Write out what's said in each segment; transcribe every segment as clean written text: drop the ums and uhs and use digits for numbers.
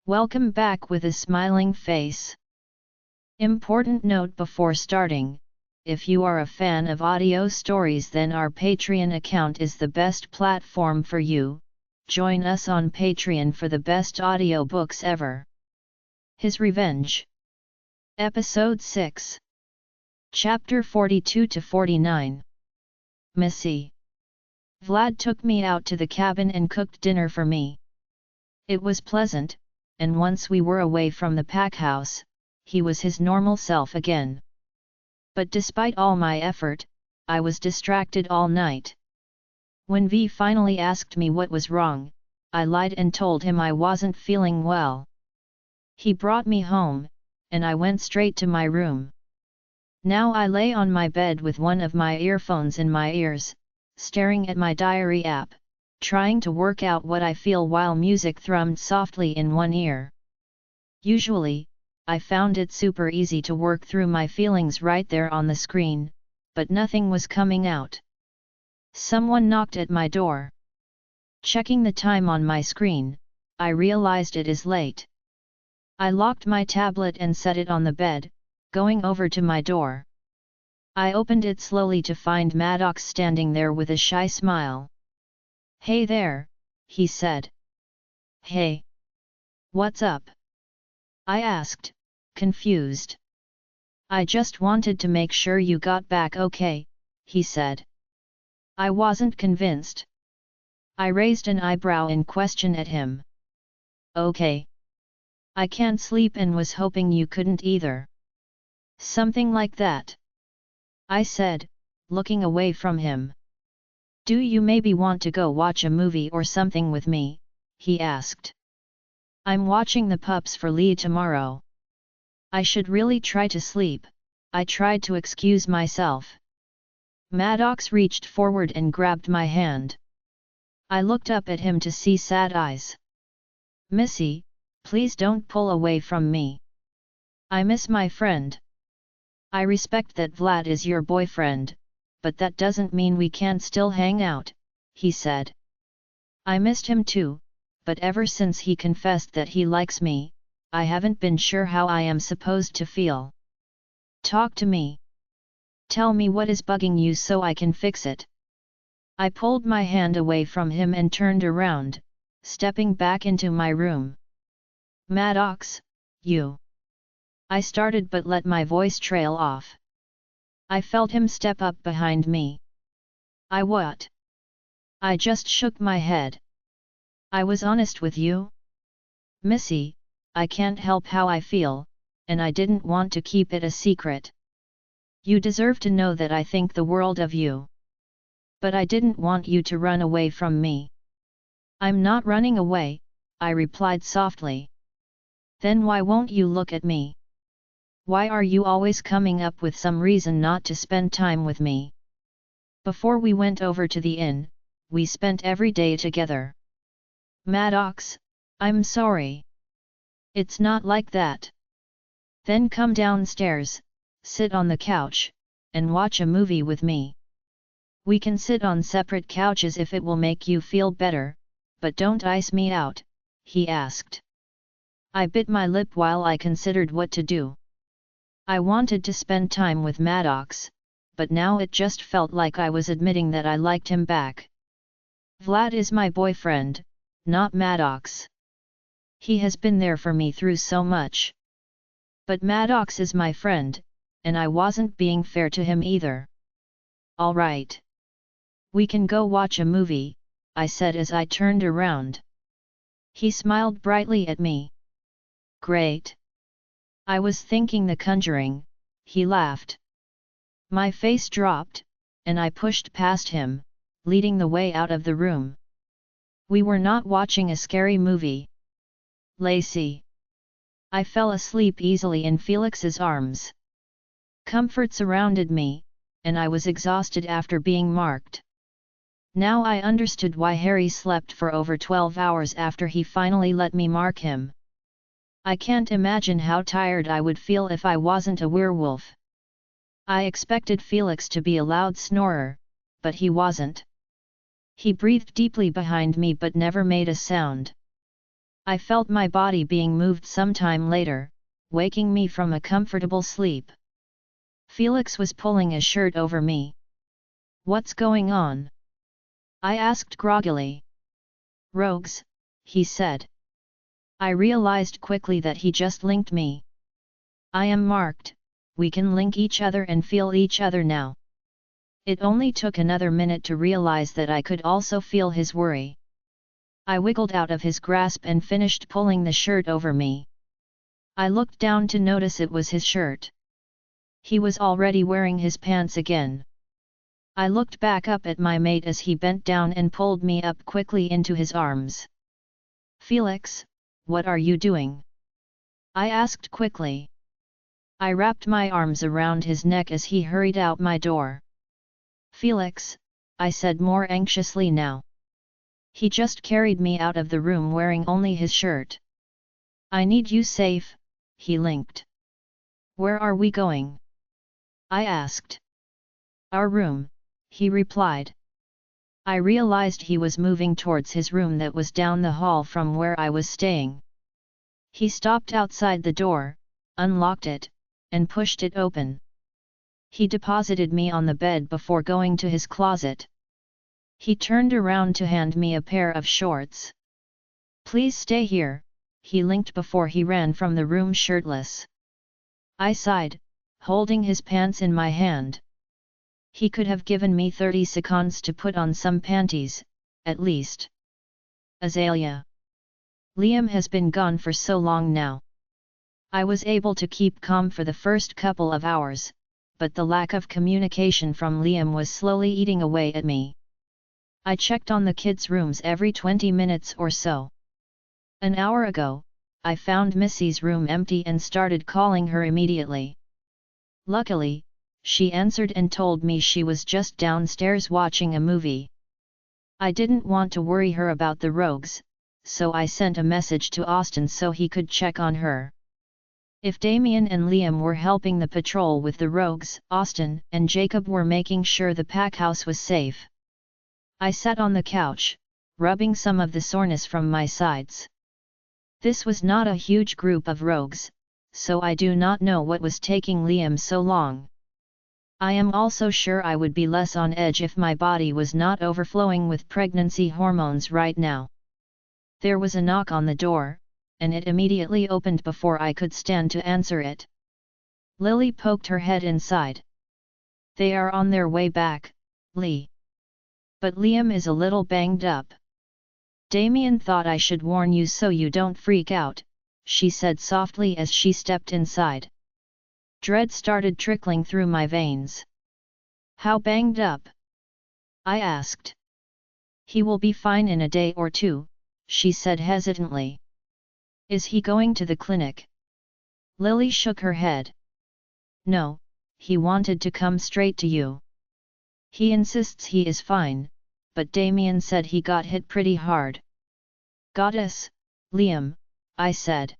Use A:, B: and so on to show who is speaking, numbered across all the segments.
A: Welcome back with a smiling face. Important note before starting, if you are a fan of audio stories, then our Patreon account is the best platform for you. Join us on Patreon for the best audiobooks ever. His Revenge. Episode 6. Chapter 42 to 49. Missy. Vlad took me out to the cabin and cooked dinner for me. It was pleasant, and once we were away from the pack house, he was his normal self again. But despite all my effort, I was distracted all night. When V finally asked me what was wrong, I lied and told him I wasn't feeling well. He brought me home, and I went straight to my room. Now I lay on my bed with one of my earphones in my ears, staring at my diary app, trying to work out what I feel while music thrummed softly in one ear. Usually, I found it super easy to work through my feelings right there on the screen, but nothing was coming out. Someone knocked at my door. Checking the time on my screen, I realized it is late. I locked my tablet and set it on the bed, going over to my door. I opened it slowly to find Maddox standing there with a shy smile. "Hey there," he said. "Hey. What's up?" I asked, confused. "I just wanted to make sure you got back okay," he said. I wasn't convinced. I raised an eyebrow in question at him. "Okay. I can't sleep and was hoping you couldn't either." "Something like that," I said, looking away from him. "Do you maybe want to go watch a movie or something with me?" he asked. "I'm watching The Pups for Lee tomorrow. I should really try to sleep," I tried to excuse myself. Maddox reached forward and grabbed my hand. I looked up at him to see sad eyes. "Missy, please don't pull away from me. I miss my friend. I respect that Vlad is your boyfriend, but that doesn't mean we can't still hang out," he said. "I missed him too, but ever since he confessed that he likes me, I haven't been sure how I am supposed to feel. Talk to me. Tell me what is bugging you so I can fix it." I pulled my hand away from him and turned around, stepping back into my room. "Maddox, you..." I started but let my voice trail off. I felt him step up behind me. "I what?" I just shook my head. "I was honest with you. Missy, I can't help how I feel, and I didn't want to keep it a secret. You deserve to know that I think the world of you. But I didn't want you to run away from me." "I'm not running away," I replied softly. "Then why won't you look at me? Why are you always coming up with some reason not to spend time with me? Before we went over to the inn, we spent every day together." "Maddox, I'm sorry. It's not like that. Then come downstairs, sit on the couch, and watch a movie with me. We can sit on separate couches if it will make you feel better, but don't ice me out," he asked. I bit my lip while I considered what to do. I wanted to spend time with Maddox, but now it just felt like I was admitting that I liked him back. Vlad is my boyfriend, not Maddox. He has been there for me through so much. But Maddox is my friend, and I wasn't being fair to him either. "All right. We can go watch a movie," I said as I turned around. He smiled brightly at me. "Great. I was thinking The Conjuring," he laughed. My face dropped, and I pushed past him, leading the way out of the room. We were not watching a scary movie. Lacey. I fell asleep easily in Felix's arms. Comfort surrounded me, and I was exhausted after being marked. Now I understood why Harry slept for over 12 hours after he finally let me mark him. I can't imagine how tired I would feel if I wasn't a werewolf. I expected Felix to be a loud snorer, but he wasn't. He breathed deeply behind me but never made a sound. I felt my body being moved sometime later, waking me from a comfortable sleep. Felix was pulling a shirt over me. "What's going on?" I asked groggily. "Rogues," he said. I realized quickly that he just linked me. I am marked, we can link each other and feel each other now. It only took another minute to realize that I could also feel his worry. I wiggled out of his grasp and finished pulling the shirt over me. I looked down to notice it was his shirt. He was already wearing his pants again. I looked back up at my mate as he bent down and pulled me up quickly into his arms. "Felix, what are you doing?" I asked quickly. I wrapped my arms around his neck as he hurried out my door. "Felix," I said more anxiously now. "He just carried me out of the room wearing only his shirt." "I need you safe," he linked. "Where are we going?" I asked. "Our room," he replied. I realized he was moving towards his room that was down the hall from where I was staying. He stopped outside the door, unlocked it, and pushed it open. He deposited me on the bed before going to his closet. He turned around to hand me a pair of shorts. "Please stay here," he linked before he ran from the room shirtless. I sighed, holding his pants in my hand. He could have given me 30 seconds to put on some panties, at least. Azalea. Liam has been gone for so long now. I was able to keep calm for the first couple of hours, but the lack of communication from Liam was slowly eating away at me. I checked on the kids' rooms every 20 minutes or so. An hour ago, I found Missy's room empty and started calling her immediately. Luckily, she answered and told me she was just downstairs watching a movie. I didn't want to worry her about the rogues, so I sent a message to Austin so he could check on her. If Damien and Liam were helping the patrol with the rogues, Austin and Jacob were making sure the pack house was safe. I sat on the couch, rubbing some of the soreness from my sides. This was not a huge group of rogues, so I do not know what was taking Liam so long. I am also sure I would be less on edge if my body was not overflowing with pregnancy hormones right now. There was a knock on the door, and it immediately opened before I could stand to answer it. Lily poked her head inside. "They are on their way back, Lee. But Liam is a little banged up. Damien thought I should warn you so you don't freak out," she said softly as she stepped inside. Dread started trickling through my veins. "How banged up?" I asked. "He will be fine in a day or two," she said hesitantly. "Is he going to the clinic?" Lily shook her head. "No, he wanted to come straight to you. He insists he is fine, but Damien said he got hit pretty hard." "Goddess, Liam," I said.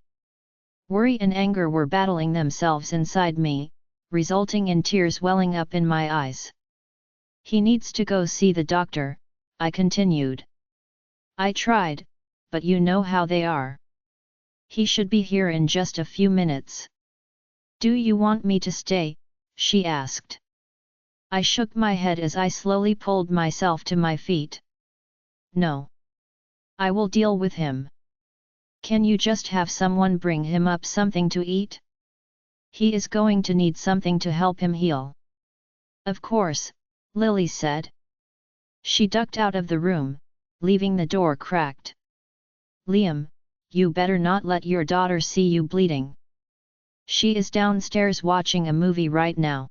A: Worry and anger were battling themselves inside me, resulting in tears welling up in my eyes. "He needs to go see the doctor," I continued. "I tried, but you know how they are. He should be here in just a few minutes." "Do you want me to stay?" she asked. I shook my head as I slowly pulled myself to my feet. "No. I will deal with him. Can you just have someone bring him up something to eat? He is going to need something to help him heal." "Of course," Lily said. She ducked out of the room, leaving the door cracked. "Liam, you better not let your daughter see you bleeding. She is downstairs watching a movie right now."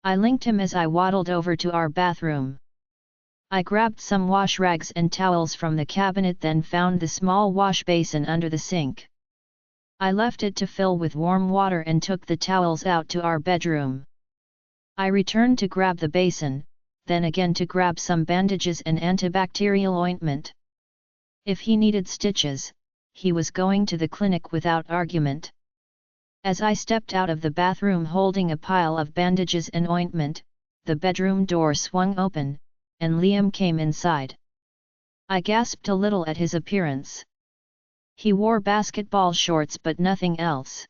A: I linked him as I waddled over to our bathroom. I grabbed some wash rags and towels from the cabinet, then found the small wash basin under the sink. I left it to fill with warm water and took the towels out to our bedroom. I returned to grab the basin, then again to grab some bandages and antibacterial ointment. If he needed stitches, he was going to the clinic without argument. As I stepped out of the bathroom holding a pile of bandages and ointment, the bedroom door swung open, and Liam came inside. I gasped a little at his appearance. He wore basketball shorts but nothing else.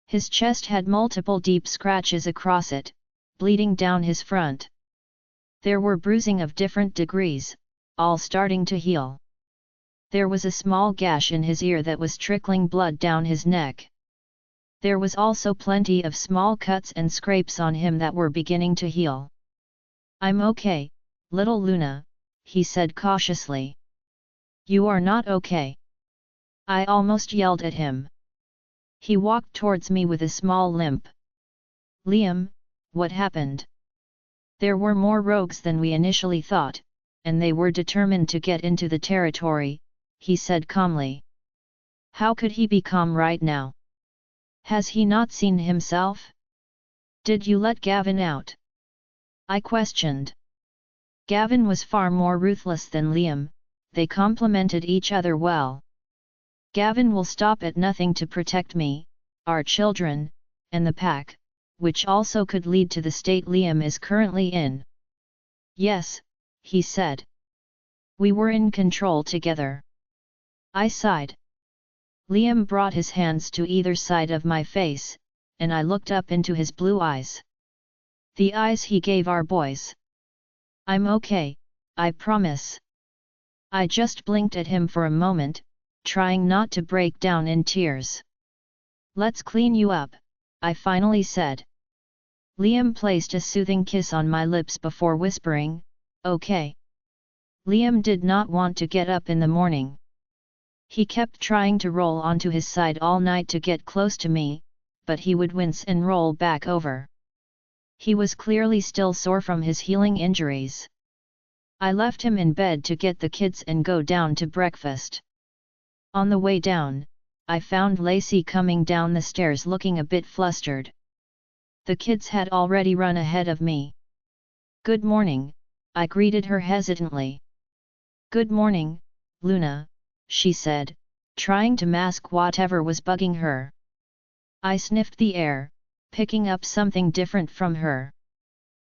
A: His chest had multiple deep scratches across it, bleeding down his front. There were bruising of different degrees, all starting to heal. There was a small gash in his ear that was trickling blood down his neck. There was also plenty of small cuts and scrapes on him that were beginning to heal. "I'm okay, little Luna," he said cautiously. "You are not okay." I almost yelled at him. He walked towards me with a small limp. "Liam, what happened?" "There were more rogues than we initially thought, and they were determined to get into the territory," he said calmly. How could he be calm right now? Has he not seen himself? "Did you let Gavin out?" I questioned. Gavin was far more ruthless than Liam, they complemented each other well. Gavin will stop at nothing to protect me, our children, and the pack, which also could lead to the state Liam is currently in. "Yes," he said. "We were in control together." I sighed. Liam brought his hands to either side of my face, and I looked up into his blue eyes. The eyes he gave our boys. "I'm okay, I promise." I just blinked at him for a moment, trying not to break down in tears. "Let's clean you up," I finally said. Liam placed a soothing kiss on my lips before whispering, "Okay." Liam did not want to get up in the morning. He kept trying to roll onto his side all night to get close to me, but he would wince and roll back over. He was clearly still sore from his healing injuries. I left him in bed to get the kids and go down to breakfast. On the way down, I found Lacey coming down the stairs looking a bit flustered. The kids had already run ahead of me. "Good morning," I greeted her hesitantly. "Good morning, Luna," she said, trying to mask whatever was bugging her. I sniffed the air, picking up something different from her.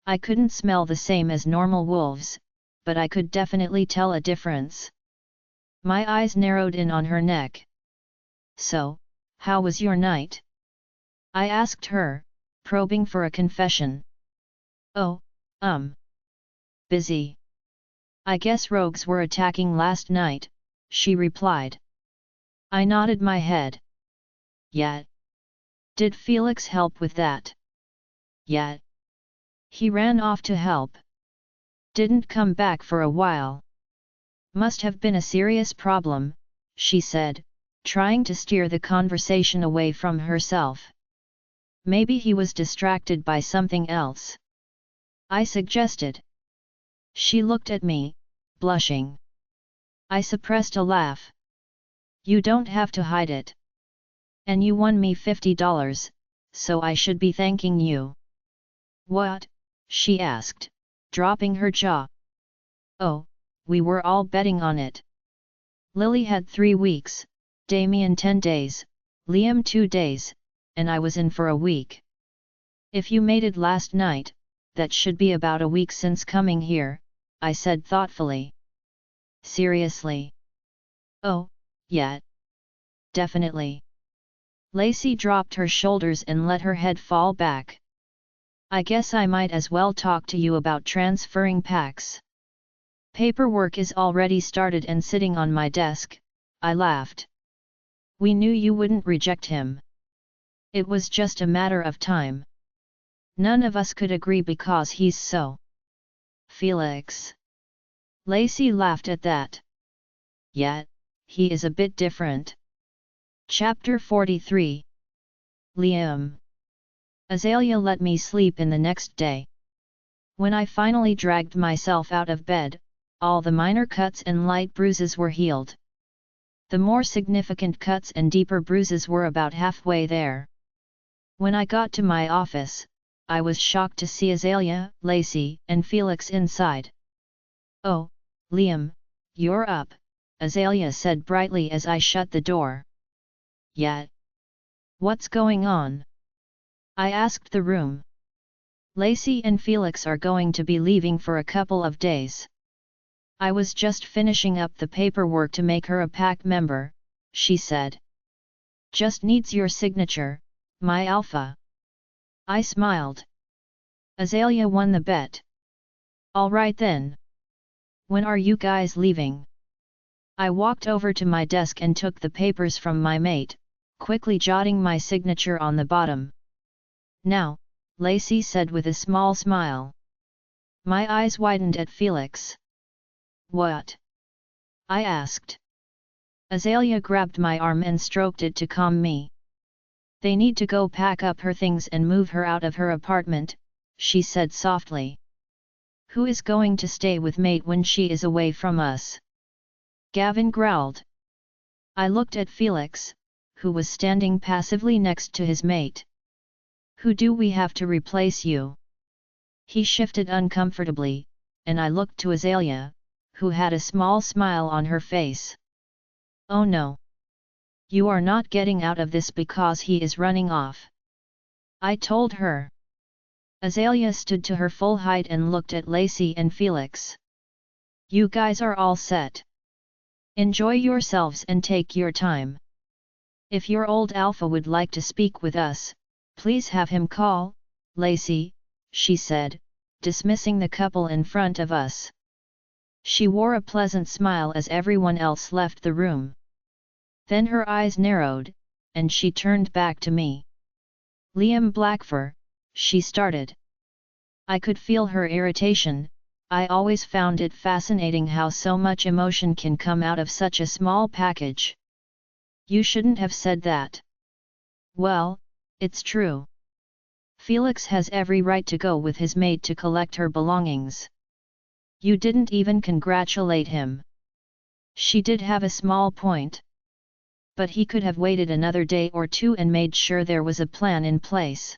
A: I couldn't smell the same as normal wolves, but I could definitely tell a difference. My eyes narrowed in on her neck. "So, how was your night?" I asked her, probing for a confession. "Oh, busy. I guess rogues were attacking last night," she replied. I nodded my head. "Yeah. Did Felix help with that?" "Yeah. He ran off to help. Didn't come back for a while." "Must have been a serious problem," she said, trying to steer the conversation away from herself. "Maybe he was distracted by something else," I suggested. She looked at me, blushing. I suppressed a laugh. "You don't have to hide it. And you won me $50, so I should be thanking you." "What?" she asked, dropping her jaw. "Oh, we were all betting on it. Lily had 3 weeks, Damien 10 days, Liam 2 days, and I was in for a week. If you mated last night, that should be about a week since coming here," I said thoughtfully. "Seriously?" "Oh, yeah. Definitely." Lacey dropped her shoulders and let her head fall back. "I guess I might as well talk to you about transferring packs. Paperwork is already started and sitting on my desk," I laughed. "We knew you wouldn't reject him. It was just a matter of time. None of us could agree because he's so Felix." Lacey laughed at that. "Yeah, he is a bit different." Chapter 43. Liam. Azalea let me sleep in the next day. When I finally dragged myself out of bed, all the minor cuts and light bruises were healed. The more significant cuts and deeper bruises were about halfway there. When I got to my office, I was shocked to see Azalea, Lacey, and Felix inside. "Oh, Liam, you're up," Azalea said brightly as I shut the door. "Yeah. What's going on?" I asked the room. "Lacey and Felix are going to be leaving for a couple of days. I was just finishing up the paperwork to make her a pack member," she said. Just needs your signature, my alpha. I smiled. Azalea won the bet. Alright then. When are you guys leaving? I walked over to my desk and took the papers from my mate, quickly jotting my signature on the bottom. Now, Lacey said with a small smile. My eyes widened at Felix. What? I asked. Azalea grabbed my arm and stroked it to calm me. They need to go pack up her things and move her out of her apartment, she said softly. Who is going to stay with mate when she is away from us? Gavin growled. I looked at Felix, who was standing passively next to his mate. Who do we have to replace you? He shifted uncomfortably, and I looked to Azalea, who had a small smile on her face. Oh no! You are not getting out of this because he is running off. I told her. Azalea stood to her full height and looked at Lacey and Felix. You guys are all set. Enjoy yourselves and take your time. If your old alpha would like to speak with us, please have him call, Lacey, she said, dismissing the couple in front of us. She wore a pleasant smile as everyone else left the room. Then her eyes narrowed, and she turned back to me. Liam Blackfur, she started. I could feel her irritation. I always found it fascinating how so much emotion can come out of such a small package. You shouldn't have said that. Well, it's true. Felix has every right to go with his mate to collect her belongings. You didn't even congratulate him. She did have a small point. But he could have waited another day or two and made sure there was a plan in place.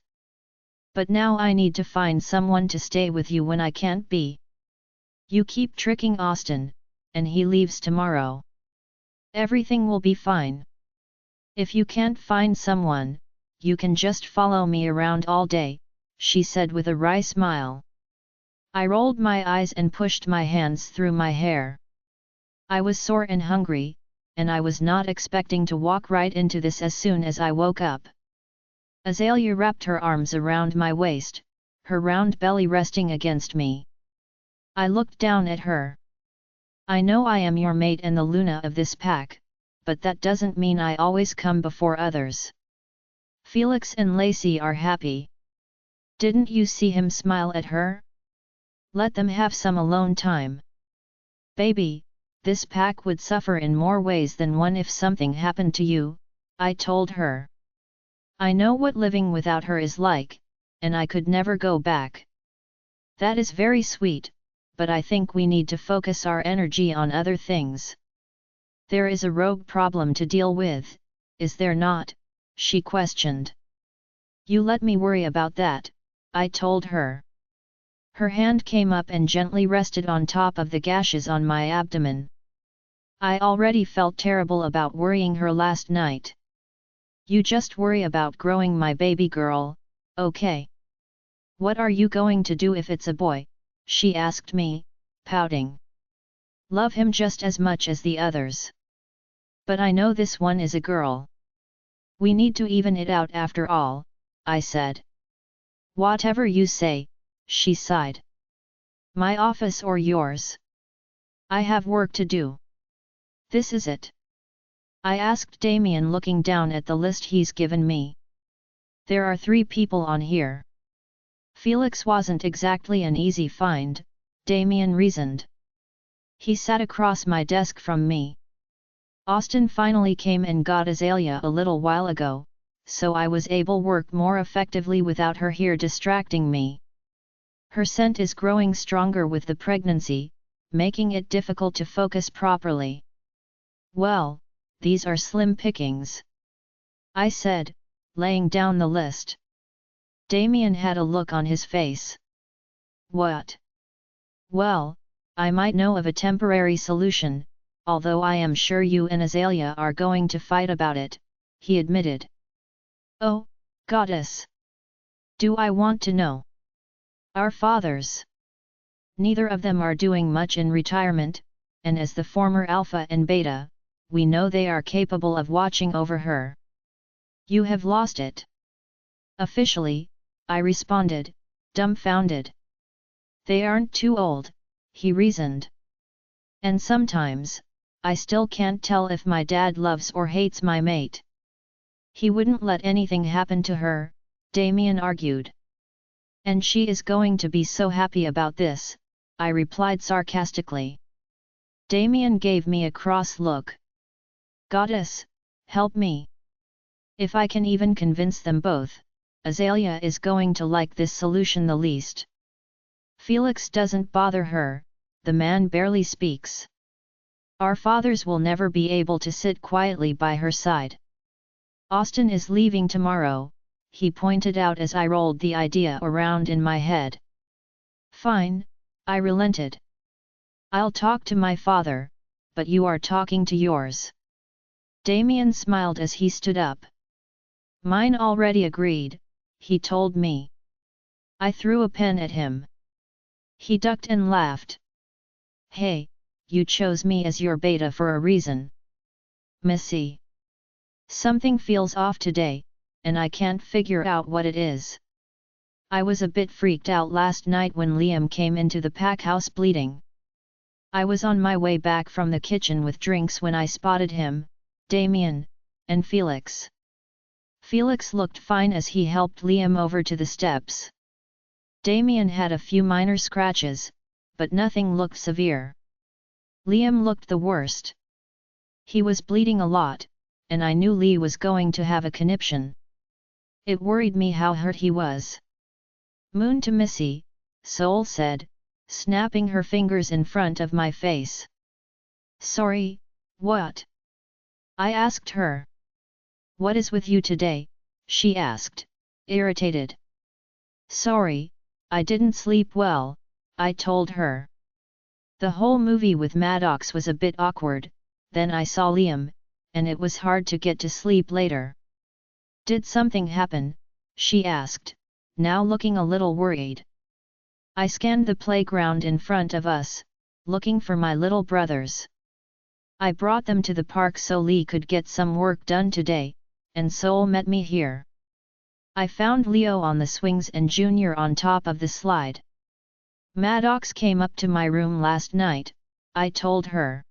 A: But now I need to find someone to stay with you when I can't be. You keep tricking Austin, and he leaves tomorrow. Everything will be fine. If you can't find someone, you can just follow me around all day, she said with a wry smile. I rolled my eyes and pushed my hands through my hair. I was sore and hungry, and I was not expecting to walk right into this as soon as I woke up. Azalea wrapped her arms around my waist, her round belly resting against me. I looked down at her. I know I am your mate and the Luna of this pack, but that doesn't mean I always come before others. Felix and Lacey are happy. Didn't you see him smile at her? Let them have some alone time. Baby, this pack would suffer in more ways than one if something happened to you, I told her. I know what living without her is like, and I could never go back. That is very sweet, but I think we need to focus our energy on other things. There is a rogue problem to deal with, is there not? She questioned. You let me worry about that, I told her. Her hand came up and gently rested on top of the gashes on my abdomen. I already felt terrible about worrying her last night. You just worry about growing my baby girl, okay? What are you going to do if it's a boy? She asked me, pouting. Love him just as much as the others. But I know this one is a girl. We need to even it out after all, I said. Whatever you say, she sighed. My office or yours? I have work to do. This is it? I asked Damien, looking down at the list he's given me. There are 3 people on here. Felix wasn't exactly an easy find, Damien reasoned. He sat across my desk from me. Austin finally came and got Azalea a little while ago, so I was able to work more effectively without her here distracting me. Her scent is growing stronger with the pregnancy, making it difficult to focus properly. Well, these are slim pickings, I said, laying down the list. Damien had a look on his face. What? Well, I might know of a temporary solution, although I am sure you and Azalea are going to fight about it, he admitted. Oh, goddess! Do I want to know? Our fathers. Neither of them are doing much in retirement, and as the former alpha and beta, we know they are capable of watching over her. You have lost it. Officially, I responded, dumbfounded. They aren't too old, he reasoned. And sometimes, I still can't tell if my dad loves or hates my mate. He wouldn't let anything happen to her, Damien argued. And she is going to be so happy about this, I replied sarcastically. Damien gave me a cross look. Goddess, help me. If I can even convince them both, Azalea is going to like this solution the least. Felix doesn't bother her, the man barely speaks. Our fathers will never be able to sit quietly by her side. Austin is leaving tomorrow, he pointed out as I rolled the idea around in my head. Fine, I relented. I'll talk to my father, but you are talking to yours. Damien smiled as he stood up. Mine already agreed, he told me. I threw a pen at him. He ducked and laughed. Hey, you chose me as your beta for a reason. Missy. Something feels off today, and I can't figure out what it is. I was a bit freaked out last night when Liam came into the pack house bleeding. I was on my way back from the kitchen with drinks when I spotted him, Damien, and Felix. Felix looked fine as he helped Liam over to the steps. Damien had a few minor scratches, but nothing looked severe. Liam looked the worst. He was bleeding a lot, and I knew Lee was going to have a conniption. It worried me how hurt he was. Moon to Missy, Soul said, snapping her fingers in front of my face. Sorry, what? I asked her. What is with you today? She asked, irritated. Sorry, I didn't sleep well, I told her. The whole movie with Maddox was a bit awkward, then I saw Liam, and it was hard to get to sleep later. Did something happen? She asked, now looking a little worried. I scanned the playground in front of us, looking for my little brothers. I brought them to the park so Lee could get some work done today, and Soul met me here. I found Leo on the swings and Junior on top of the slide. Maddox came up to my room last night, I told her.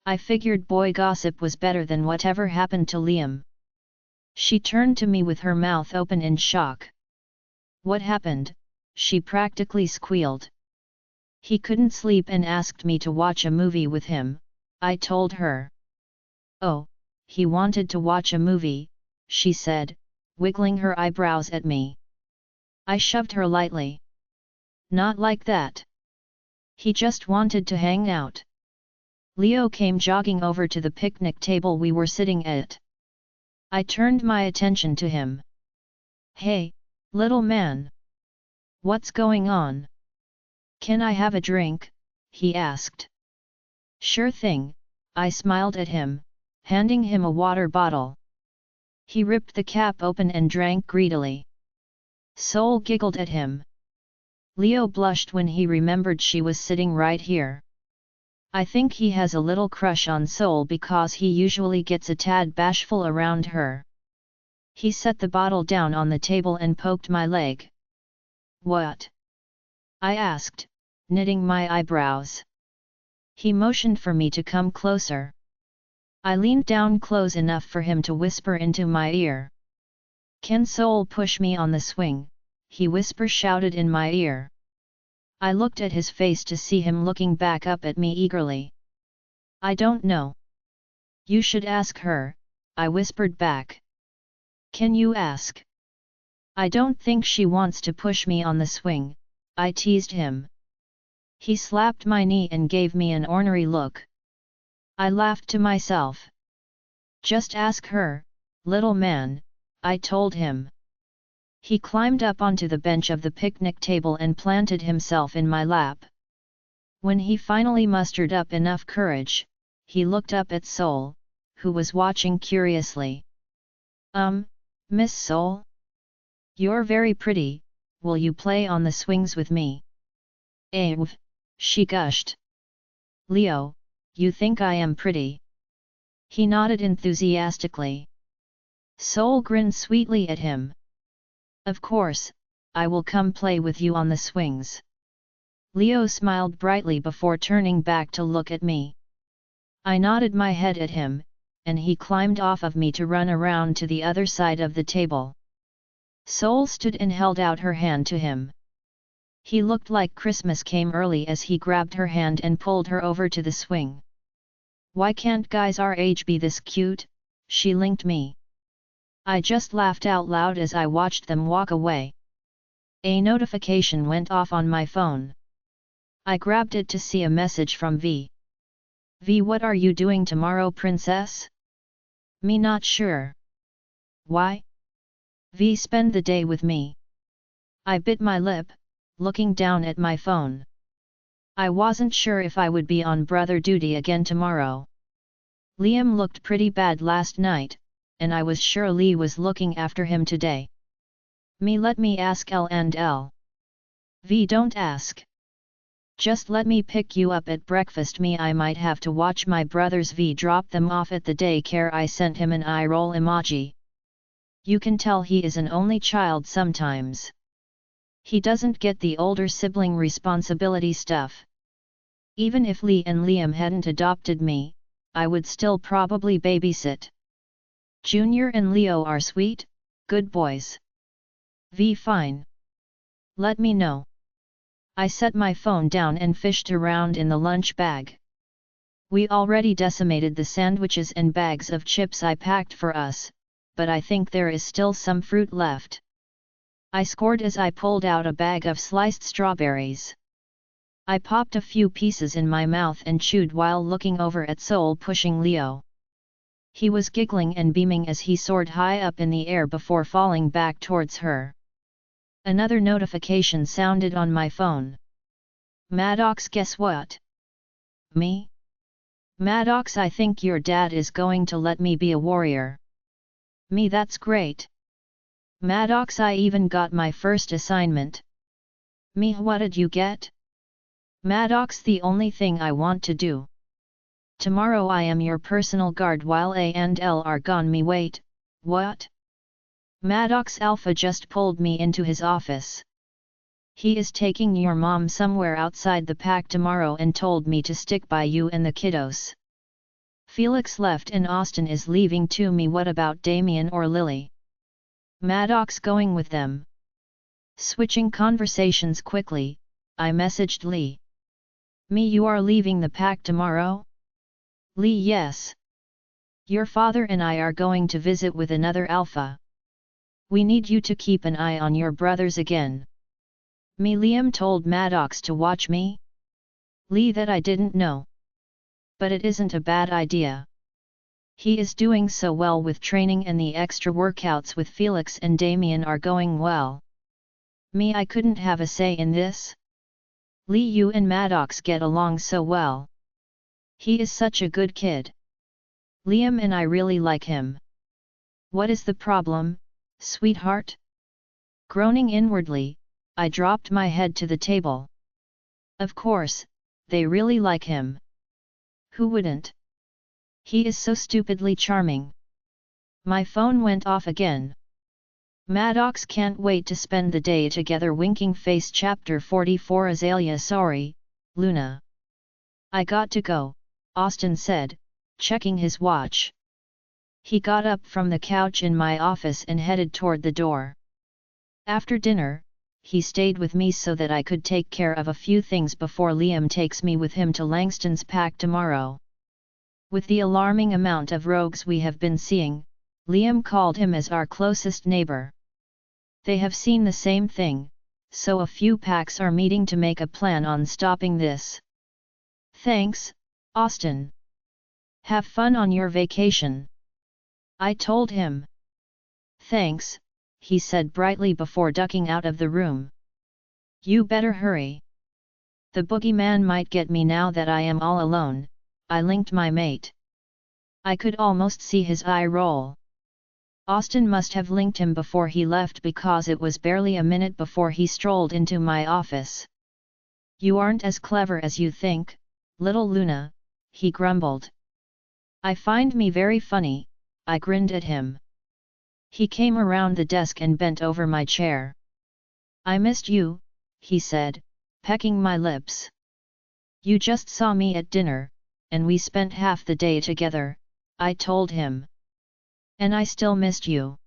A: I figured boy gossip was better than whatever happened to Liam. She turned to me with her mouth open in shock. What happened? She practically squealed. He couldn't sleep and asked me to watch a movie with him, I told her. Oh, he wanted to watch a movie, she said, wiggling her eyebrows at me. I shoved her lightly. Not like that. He just wanted to hang out. Leo came jogging over to the picnic table we were sitting at. I turned my attention to him. Hey, little man. What's going on? Can I have a drink? He asked. Sure thing, I smiled at him, handing him a water bottle. He ripped the cap open and drank greedily. Soul giggled at him. Leo blushed when he remembered she was sitting right here. I think he has a little crush on Soul because he usually gets a tad bashful around her. He set the bottle down on the table and poked my leg. What? I asked, knitting my eyebrows. He motioned for me to come closer. I leaned down close enough for him to whisper into my ear. Can Soul push me on the swing? He shouted in my ear. I looked at his face to see him looking back up at me eagerly. I don't know. You should ask her, I whispered back. Can you ask? I don't think she wants to push me on the swing, I teased him. He slapped my knee and gave me an ornery look. I laughed to myself. Just ask her, little man, I told him. He climbed up onto the bench of the picnic table and planted himself in my lap. When he finally mustered up enough courage, he looked up at Soul, who was watching curiously. Miss Soul? You're very pretty, will you play on the swings with me? She gushed. Leo, you think I am pretty? He nodded enthusiastically. Sol grinned sweetly at him. Of course, I will come play with you on the swings. Leo smiled brightly before turning back to look at me. I nodded my head at him, and he climbed off of me to run around to the other side of the table. Sol stood and held out her hand to him. He looked like Christmas came early as he grabbed her hand and pulled her over to the swing. Why can't guys our age be this cute? She linked me. I just laughed out loud as I watched them walk away. A notification went off on my phone. I grabbed it to see a message from V. V, what are you doing tomorrow, princess? Me, not sure. Why? V, spend the day with me. I bit my lip, looking down at my phone. I wasn't sure if I would be on brother duty again tomorrow. Liam looked pretty bad last night, and I was sure Lee was looking after him today. Me, let me ask L and L. V, don't ask. Just let me pick you up at breakfast. Me, I might have to watch my brothers. V, drop them off at the daycare. I sent him an eye roll emoji. You can tell he is an only child sometimes. He doesn't get the older sibling responsibility stuff. Even if Lee and Liam hadn't adopted me, I would still probably babysit. Junior and Leo are sweet, good boys. V, fine. Let me know. I set my phone down and fished around in the lunch bag. We already decimated the sandwiches and bags of chips I packed for us, but I think there is still some fruit left. I scored as I pulled out a bag of sliced strawberries. I popped a few pieces in my mouth and chewed while looking over at Sol pushing Leo. He was giggling and beaming as he soared high up in the air before falling back towards her. Another notification sounded on my phone. Maddox, guess what? Me? Maddox, I think your dad is going to let me be a warrior. Me, that's great. Maddox, I even got my first assignment. Me, what did you get? Maddox, the only thing I want to do. Tomorrow I am your personal guard while A and L are gone. Me, wait, what? Maddox, Alpha just pulled me into his office. He is taking your mom somewhere outside the pack tomorrow and told me to stick by you and the kiddos. Felix left and Austin is leaving too. Me, what about Damien or Lily? Maddox going with them. Switching conversations quickly, I messaged Lee. Me, you are leaving the pack tomorrow? Lee, yes. Your father and I are going to visit with another alpha. We need you to keep an eye on your brothers again. Me, Liam told Maddox to watch me? Lee, that I didn't know. But it isn't a bad idea. He is doing so well with training and the extra workouts with Felix and Damien are going well. Me, I couldn't have a say in this? Lee, you and Maddox get along so well. He is such a good kid. Liam and I really like him. What is the problem, sweetheart? Groaning inwardly, I dropped my head to the table. Of course, they really like him. Who wouldn't? He is so stupidly charming. My phone went off again. Maddox can't wait to spend the day together. Winking face. Chapter 44. Azalea, sorry, Luna. I got to go, Austin said, checking his watch. He got up from the couch in my office and headed toward the door. After dinner, he stayed with me so that I could take care of a few things before Liam takes me with him to Langston's pack tomorrow. With the alarming amount of rogues we have been seeing, Liam called him as our closest neighbor. They have seen the same thing, so a few packs are meeting to make a plan on stopping this. Thanks, Austin. Have fun on your vacation. I told him. Thanks, he said brightly before ducking out of the room. You better hurry. The boogeyman might get me now that I am all alone, I linked my mate. I could almost see his eye roll. Austin must have linked him before he left because it was barely a minute before he strolled into my office. You aren't as clever as you think, little Luna, he grumbled. I find me very funny, I grinned at him. He came around the desk and bent over my chair. I missed you, he said, pecking my lips. You just saw me at dinner, and we spent half the day together, I told him. And I still missed you.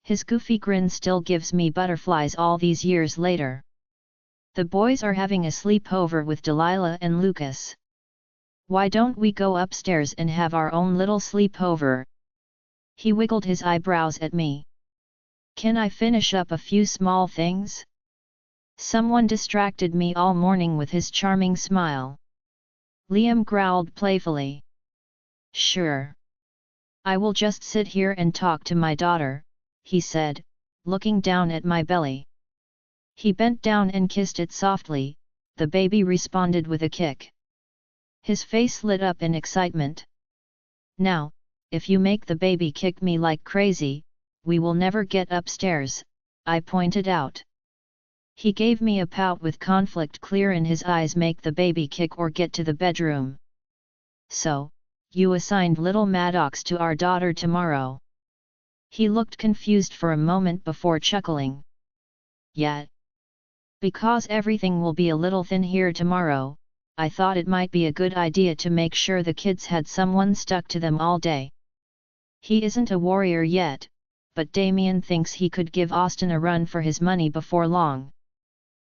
A: His goofy grin still gives me butterflies all these years later. The boys are having a sleepover with Delilah and Lucas. Why don't we go upstairs and have our own little sleepover? He wiggled his eyebrows at me. Can I finish up a few small things? Someone distracted me all morning with his charming smile. Liam growled playfully. Sure. I will just sit here and talk to my daughter, he said, looking down at my belly. He bent down and kissed it softly, the baby responded with a kick. His face lit up in excitement. Now, if you make the baby kick me like crazy, we will never get upstairs, I pointed out. He gave me a pout with conflict clear in his eyes. Make the baby kick or get to the bedroom. So, you assigned little Maddox to our daughter tomorrow. He looked confused for a moment before chuckling. Yeah. Because everything will be a little thin here tomorrow, I thought it might be a good idea to make sure the kids had someone stuck to them all day. He isn't a warrior yet, but Damien thinks he could give Austin a run for his money before long.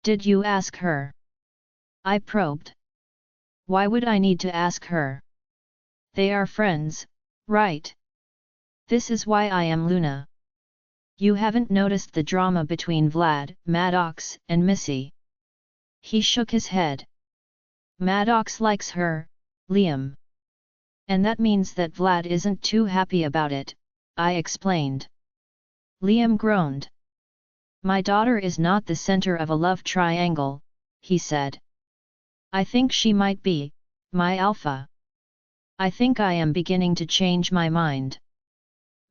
A: Did you ask her? I probed. Why would I need to ask her? They are friends, right? This is why I am Luna. You haven't noticed the drama between Vlad, Maddox, and Missy? He shook his head. Maddox likes her, Liam. And that means that Vlad isn't too happy about it, I explained. Liam groaned. My daughter is not the center of a love triangle, he said. I think she might be, my alpha. I think I am beginning to change my mind.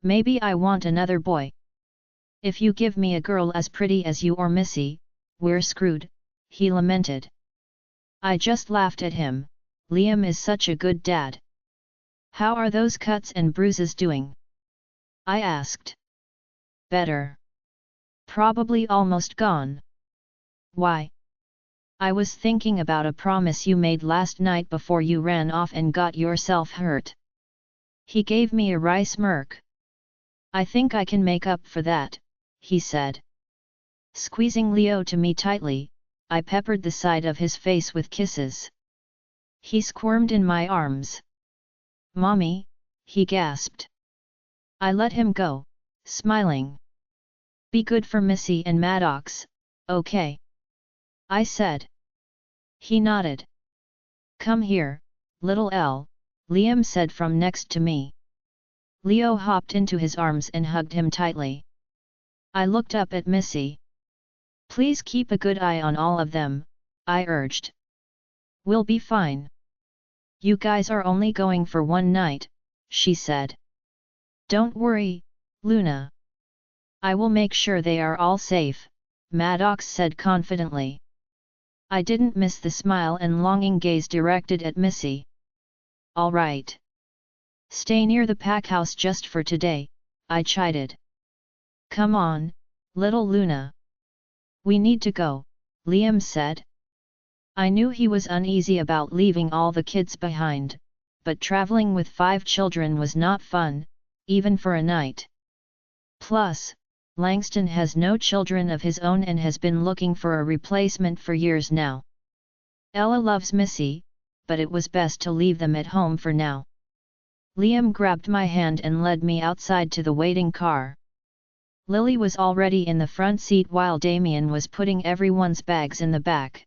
A: Maybe I want another boy. If you give me a girl as pretty as you or Missy, we're screwed, he lamented. I just laughed at him. Liam is such a good dad. How are those cuts and bruises doing? I asked. Better. Probably almost gone. Why? I was thinking about a promise you made last night before you ran off and got yourself hurt. He gave me a wry smirk. I think I can make up for that, he said. Squeezing Leo to me tightly, I peppered the side of his face with kisses. He squirmed in my arms. Mommy, he gasped. I let him go, smiling. Be good for Missy and Maddox, okay? I said. He nodded. Come here, little L, Liam said from next to me. Leo hopped into his arms and hugged him tightly. I looked up at Missy. Please keep a good eye on all of them, I urged. We'll be fine. You guys are only going for one night, she said. Don't worry, Luna. I will make sure they are all safe, Maddox said confidently. I didn't miss the smile and longing gaze directed at Missy. All right. Stay near the pack house just for today, I chided. Come on, little Luna. We need to go, Liam said. I knew he was uneasy about leaving all the kids behind, but traveling with 5 children was not fun, even for a night. Plus, Langston has no children of his own and has been looking for a replacement for years now. Ella loves Missy, but it was best to leave them at home for now. Liam grabbed my hand and led me outside to the waiting car. Lily was already in the front seat while Damien was putting everyone's bags in the back.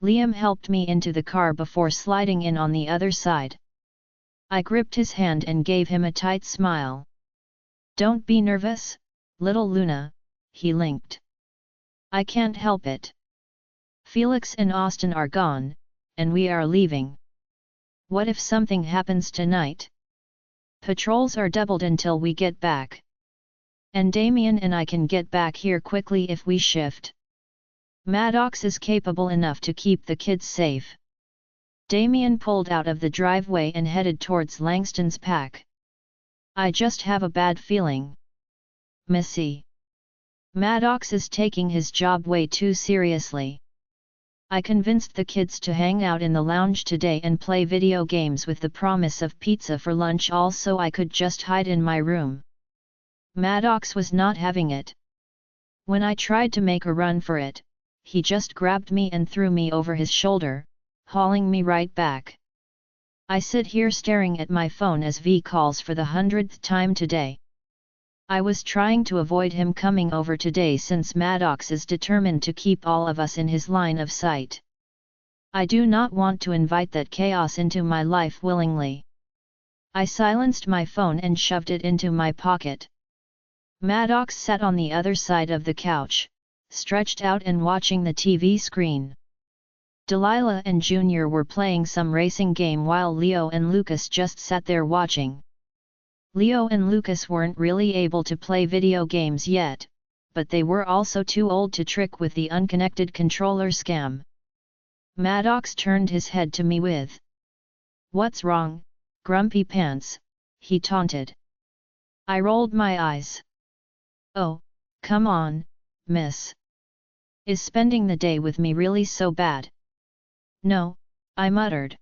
A: Liam helped me into the car before sliding in on the other side. I gripped his hand and gave him a tight smile. Don't be nervous, little Luna, he linked. I can't help it. Felix and Austin are gone, and we are leaving. What if something happens tonight? Patrols are doubled until we get back. And Damien and I can get back here quickly if we shift. Maddox is capable enough to keep the kids safe. Damien pulled out of the driveway and headed towards Langston's pack. I just have a bad feeling. Missy. Maddox is taking his job way too seriously. I convinced the kids to hang out in the lounge today and play video games with the promise of pizza for lunch, all so I could just hide in my room. Maddox was not having it. When I tried to make a run for it, he just grabbed me and threw me over his shoulder, hauling me right back. I sit here staring at my phone as V calls for the 100th time today. I was trying to avoid him coming over today since Maddox is determined to keep all of us in his line of sight. I do not want to invite that chaos into my life willingly. I silenced my phone and shoved it into my pocket. Maddox sat on the other side of the couch, stretched out and watching the TV screen. Delilah and Junior were playing some racing game while Leo and Lucas just sat there watching. Leo and Lucas weren't really able to play video games yet, but they were also too old to trick with the unconnected controller scam. Maddox turned his head to me with, "What's wrong, grumpy pants?" he taunted. I rolled my eyes. "Oh, come on, miss. Is spending the day with me really so bad?" "No," I muttered.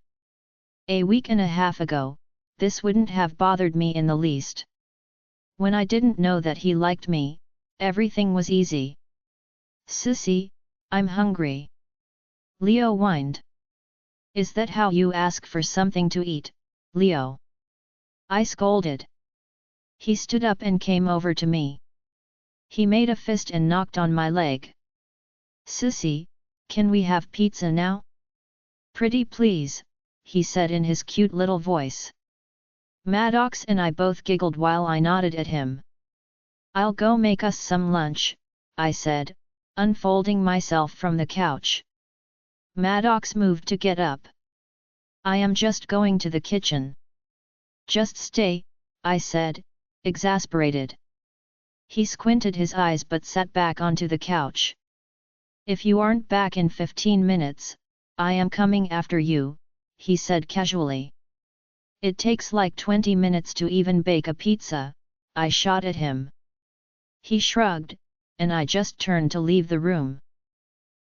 A: "A week and a half ago, this wouldn't have bothered me in the least. When I didn't know that he liked me, everything was easy." "Sissy, I'm hungry," Leo whined. "Is that how you ask for something to eat, Leo?" I scolded. He stood up and came over to me. He made a fist and knocked on my leg. "Sissy, can we have pizza now?" "Pretty please," he said in his cute little voice. Maddox and I both giggled while I nodded at him. "I'll go make us some lunch," I said, unfolding myself from the couch. Maddox moved to get up. "I am just going to the kitchen." "Just stay," I said, exasperated. He squinted his eyes but sat back onto the couch. "If you aren't back in 15 minutes, I am coming after you," he said casually. "It takes like 20 minutes to even bake a pizza," I shot at him. He shrugged, and I just turned to leave the room.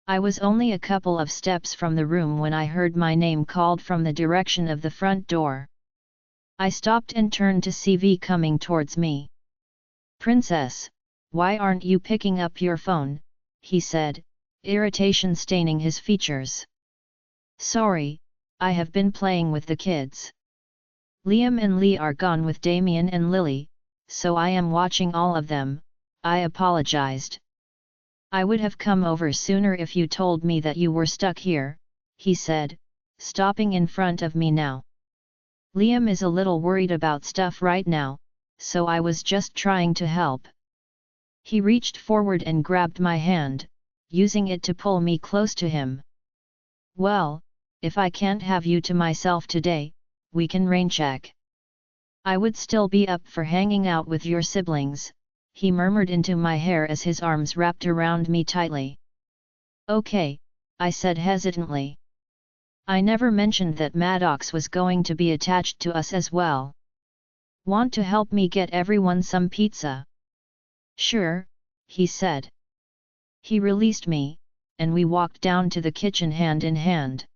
A: I was only a couple of steps from the room when I heard my name called from the direction of the front door. I stopped and turned to see V coming towards me. "Princess, why aren't you picking up your phone?" he said, irritation staining his features. "Sorry, I have been playing with the kids. Liam and Lee are gone with Damien and Lily, so I am watching all of them," I apologized. "I would have come over sooner if you told me that you were stuck here," he said, stopping in front of me now. "Liam is a little worried about stuff right now, so I was just trying to help." He reached forward and grabbed my hand, using it to pull me close to him. "Well, if I can't have you to myself today, we can rain check. I would still be up for hanging out with your siblings," he murmured into my hair as his arms wrapped around me tightly. "Okay," I said hesitantly. I never mentioned that Maddox was going to be attached to us as well. "Want to help me get everyone some pizza?" "Sure," he said. He released me, and we walked down to the kitchen hand in hand.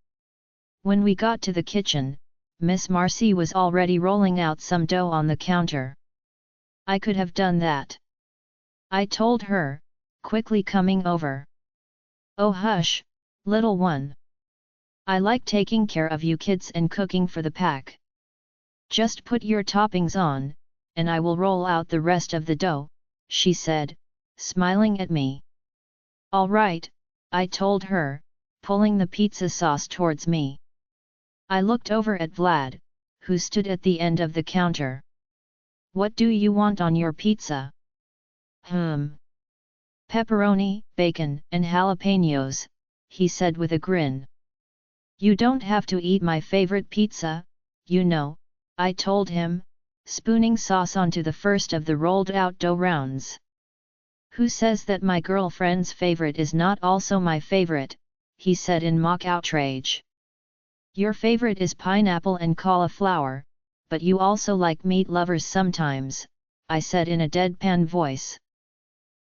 A: When we got to the kitchen, Miss Marcy was already rolling out some dough on the counter. "I could have done that," I told her, quickly coming over. "Oh hush, little one. I like taking care of you kids and cooking for the pack. Just put your toppings on, and I will roll out the rest of the dough," she said, smiling at me. "All right," I told her, pulling the pizza sauce towards me. I looked over at Vlad, who stood at the end of the counter. "What do you want on your pizza?" "Pepperoni, bacon, and jalapenos," he said with a grin. "You don't have to eat my favorite pizza, you know," I told him, spooning sauce onto the first of the rolled out dough rounds. "Who says that my girlfriend's favorite is not also my favorite?" he said in mock outrage. Your favorite is pineapple and cauliflower, but you also like meat lovers sometimes, I said in a deadpan voice.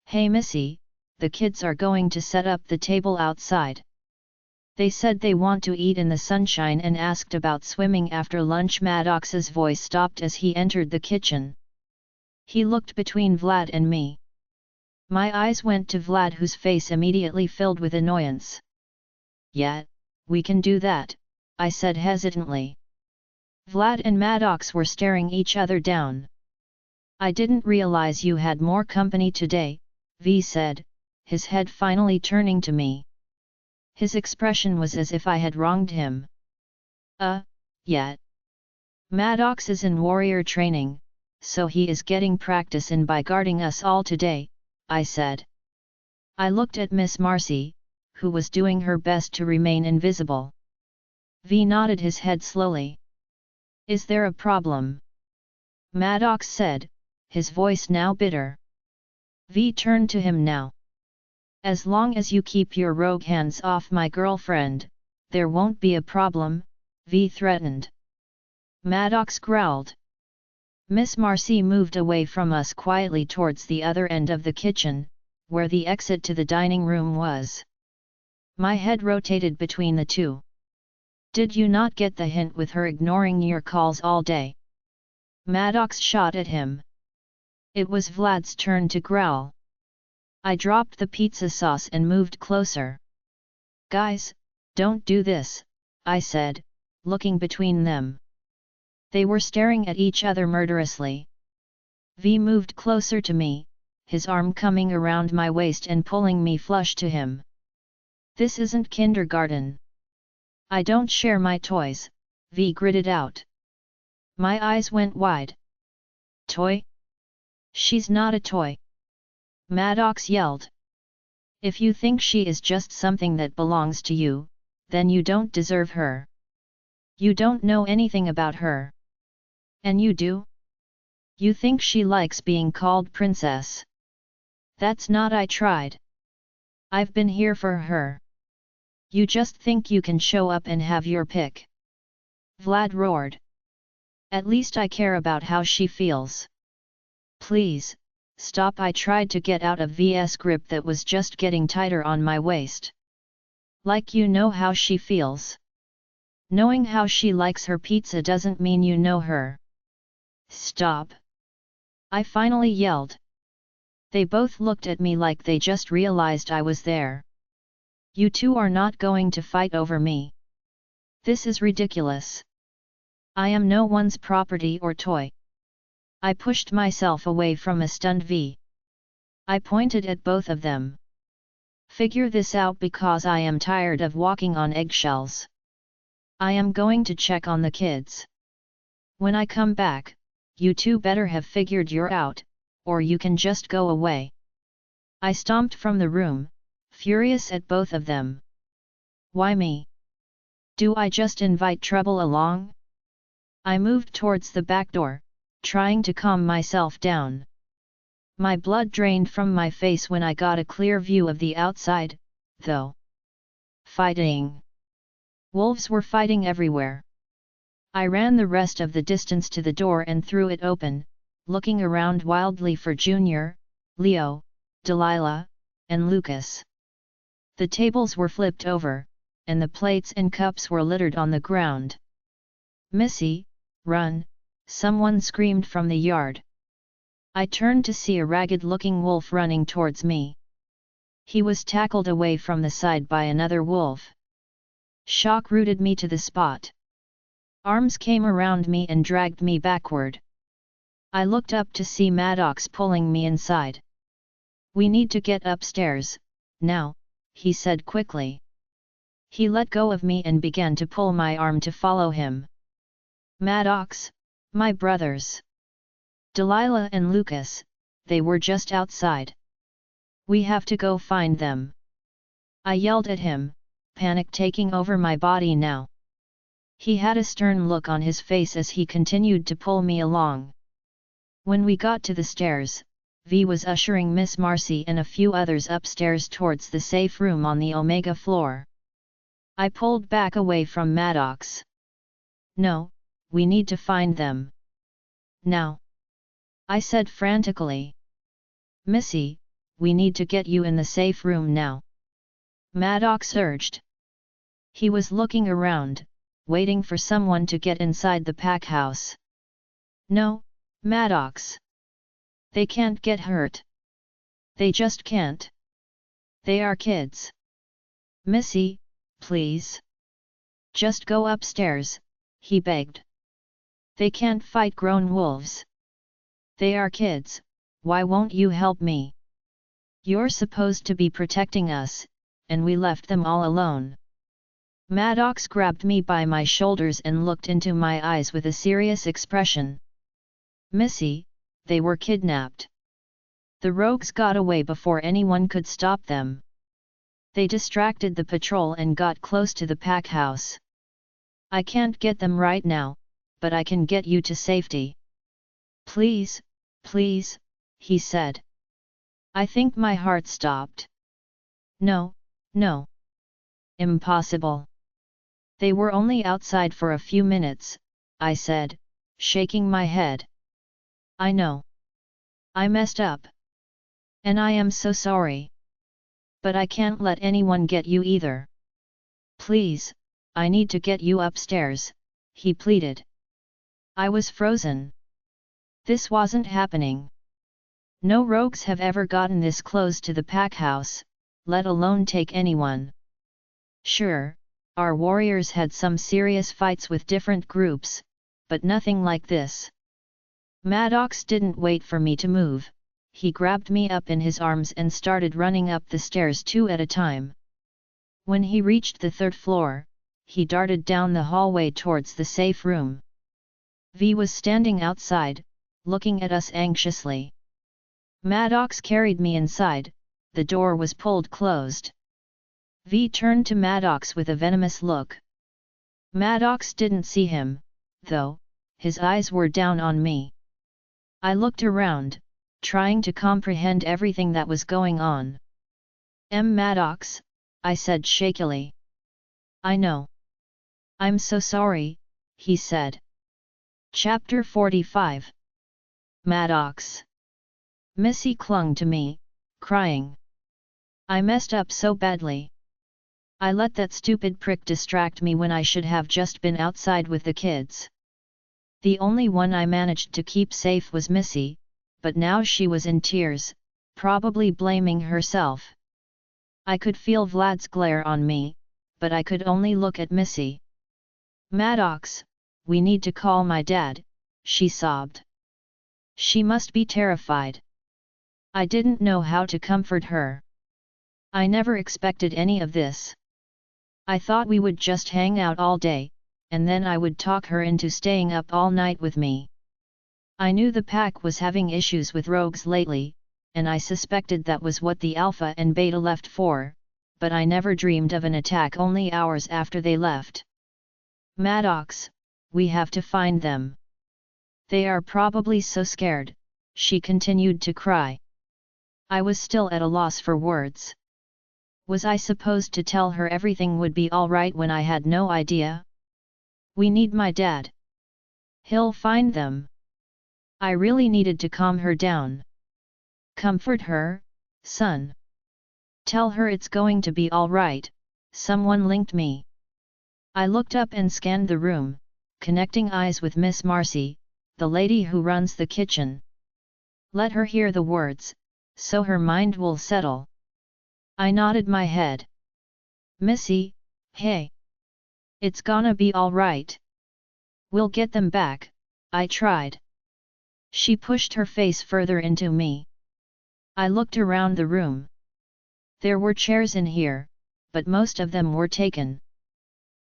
A: Hey Missy, the kids are going to set up the table outside. They said they want to eat in the sunshine and asked about swimming after lunch. Maddox's voice stopped as he entered the kitchen. He looked between Vlad and me. My eyes went to Vlad, whose face immediately filled with annoyance. Yeah, we can do that, I said hesitantly. Vlad and Maddox were staring each other down. I didn't realize you had more company today, V said, his head finally turning to me. His expression was as if I had wronged him. Yeah. Maddox is in warrior training, so he is getting practice in by guarding us all today, I said. I looked at Miss Marcy, who was doing her best to remain invisible. V nodded his head slowly. Is there a problem? Maddox said, his voice now bitter. V turned to him now. As long as you keep your rogue hands off my girlfriend, there won't be a problem, V threatened. Maddox growled. Miss Marcy moved away from us quietly towards the other end of the kitchen, where the exit to the dining room was. My head rotated between the two. Did you not get the hint with her ignoring your calls all day? Maddox shot at him. It was Vlad's turn to growl. I dropped the pizza sauce and moved closer. Guys, don't do this, I said, looking between them. They were staring at each other murderously. V moved closer to me, his arm coming around my waist and pulling me flush to him. This isn't kindergarten. I don't share my toys, V gritted out. My eyes went wide. Toy? She's not a toy. Maddox yelled. If you think she is just something that belongs to you, then you don't deserve her. You don't know anything about her. And you do? You think she likes being called princess. That's not I tried. I've been here for her. You just think you can show up and have your pick. Vlad roared. At least I care about how she feels. Please, stop. I tried to get out of V's grip that was just getting tighter on my waist. Like you know how she feels. Knowing how she likes her pizza doesn't mean you know her. Stop. I finally yelled. They both looked at me like they just realized I was there. You two are not going to fight over me. This is ridiculous. I am no one's property or toy. I pushed myself away from a stunned V. I pointed at both of them. Figure this out because I am tired of walking on eggshells. I am going to check on the kids. When I come back, you two better have figured you're out, or you can just go away. I stomped from the room, furious at both of them. Why me? Do I just invite trouble along? I moved towards the back door, trying to calm myself down. My blood drained from my face when I got a clear view of the outside, though. Fighting. Wolves were fighting everywhere. I ran the rest of the distance to the door and threw it open, looking around wildly for Junior, Leo, Delilah, and Lucas. The tables were flipped over, and the plates and cups were littered on the ground. Missy, run! Someone screamed from the yard. I turned to see a ragged-looking wolf running towards me. He was tackled away from the side by another wolf. Shock rooted me to the spot. Arms came around me and dragged me backward. I looked up to see Maddox pulling me inside. We need to get upstairs, now, he said quickly. He let go of me and began to pull my arm to follow him. Maddox, my brothers. Delilah and Lucas, they were just outside. We have to go find them. I yelled at him, panic taking over my body now. He had a stern look on his face as he continued to pull me along. When we got to the stairs, V was ushering Miss Marcy and a few others upstairs towards the safe room on the Omega floor. I pulled back away from Maddox. No, we need to find them. Now, I said frantically. Missy, we need to get you in the safe room now. Maddox urged. He was looking around, waiting for someone to get inside the pack house. No, Maddox. They can't get hurt. They just can't. They are kids. Missy, please. Just go upstairs, he begged. They can't fight grown wolves. They are kids, why won't you help me? You're supposed to be protecting us, and we left them all alone. Maddox grabbed me by my shoulders and looked into my eyes with a serious expression. Missy, they were kidnapped. The rogues got away before anyone could stop them. They distracted the patrol and got close to the pack house. I can't get them right now, but I can get you to safety. Please, please, he said. I think my heart stopped. No, no. Impossible. They were only outside for a few minutes, I said, shaking my head. I know. I messed up. And I am so sorry. But I can't let anyone get you either. Please, I need to get you upstairs, he pleaded. I was frozen. This wasn't happening. No rogues have ever gotten this close to the pack house, let alone take anyone. Sure, our warriors had some serious fights with different groups, but nothing like this. Maddox didn't wait for me to move, he grabbed me up in his arms and started running up the stairs 2 at a time. When he reached the 3rd floor, he darted down the hallway towards the safe room. V was standing outside, looking at us anxiously. Maddox carried me inside, the door was pulled closed. V turned to Maddox with a venomous look. Maddox didn't see him, though, his eyes were down on me. I looked around, trying to comprehend everything that was going on. Maddox, I said shakily. I know. I'm so sorry, he said. Chapter 45. Maddox. Missy clung to me, crying. I messed up so badly. I let that stupid prick distract me when I should have just been outside with the kids. The only one I managed to keep safe was Missy, but now she was in tears, probably blaming herself. I could feel Vlad's glare on me, but I could only look at Missy. Maddox, we need to call my dad, she sobbed. She must be terrified. I didn't know how to comfort her. I never expected any of this. I thought we would just hang out all day, and then I would talk her into staying up all night with me. I knew the pack was having issues with rogues lately, and I suspected that was what the Alpha and Beta left for, but I never dreamed of an attack only hours after they left. Maddox, we have to find them. They are probably so scared, she continued to cry. I was still at a loss for words. Was I supposed to tell her everything would be all right when I had no idea? We need my dad. He'll find them. I really needed to calm her down. Comfort her, son. Tell her it's going to be all right, someone linked me. I looked up and scanned the room, connecting eyes with Miss Marcy, the lady who runs the kitchen. Let her hear the words, so her mind will settle. I nodded my head. Missy, hey. It's gonna be all right. We'll get them back, I tried. She pushed her face further into me. I looked around the room. There were chairs in here, but most of them were taken.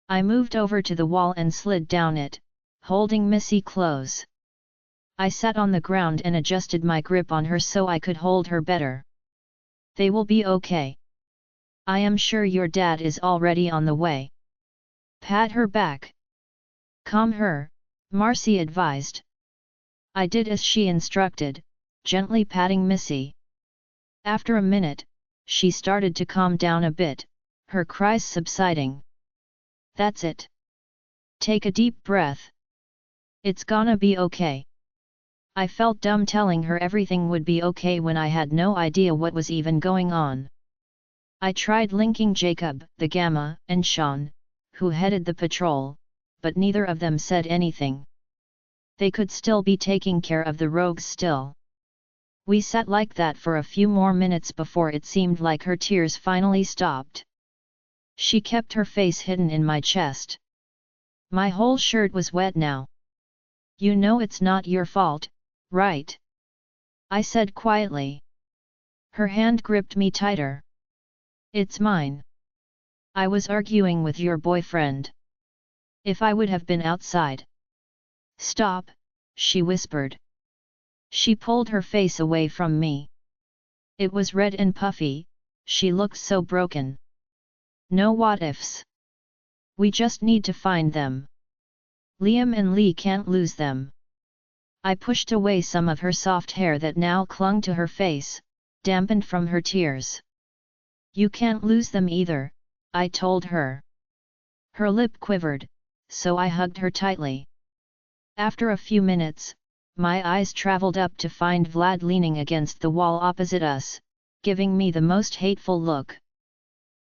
A: I moved over to the wall and slid down it, holding Missy close. I sat on the ground and adjusted my grip on her so I could hold her better. They will be okay. I am sure your dad is already on the way. Pat her back. Calm her, Marcy advised. I did as she instructed, gently patting Missy. After a minute, she started to calm down a bit, her cries subsiding. That's it. Take a deep breath. It's gonna be okay. I felt dumb telling her everything would be okay when I had no idea what was even going on. I tried linking Jacob, the Gamma, and Sean, who headed the patrol, but neither of them said anything. They could still be taking care of the rogues still. We sat like that for a few more minutes before it seemed like her tears finally stopped. She kept her face hidden in my chest. My whole shirt was wet now. You know it's not your fault, right? I said quietly. Her hand gripped me tighter. It's mine. I was arguing with your boyfriend. If I would have been outside. Stop, she whispered. She pulled her face away from me. It was red and puffy, she looked so broken. No what ifs. We just need to find them. Liam and Lee can't lose them. I pushed away some of her soft hair that now clung to her face, dampened from her tears. You can't lose them either, I told her. Her lip quivered, so I hugged her tightly. After a few minutes, my eyes traveled up to find Vlad leaning against the wall opposite us, giving me the most hateful look.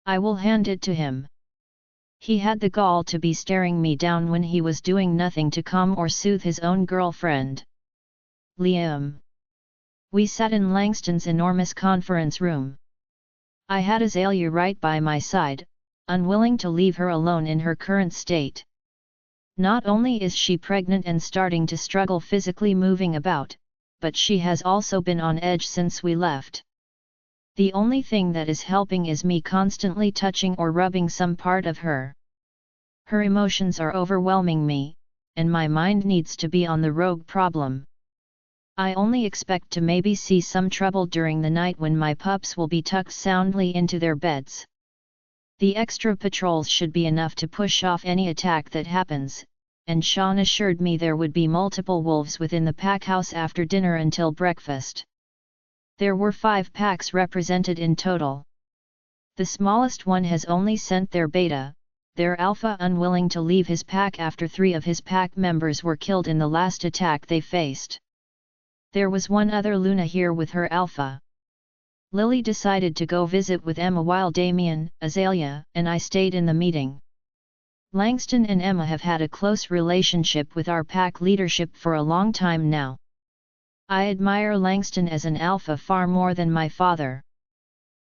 A: I will hand it to him. He had the gall to be staring me down when he was doing nothing to calm or soothe his own girlfriend. Liam. We sat in Langston's enormous conference room. I had Azalea right by my side, unwilling to leave her alone in her current state. Not only is she pregnant and starting to struggle physically moving about, but she has also been on edge since we left. The only thing that is helping is me constantly touching or rubbing some part of her. Her emotions are overwhelming me, and my mind needs to be on the rogue problem. I only expect to maybe see some trouble during the night when my pups will be tucked soundly into their beds. The extra patrols should be enough to push off any attack that happens, and Sean assured me there would be multiple wolves within the pack house after dinner until breakfast. There were 5 packs represented in total. The smallest one has only sent their beta, their alpha unwilling to leave his pack after 3 of his pack members were killed in the last attack they faced. There was one other Luna here with her alpha. Lily decided to go visit with Emma while Damien, Azalea, and I stayed in the meeting. Langston and Emma have had a close relationship with our pack leadership for a long time now. I admire Langston as an alpha far more than my father.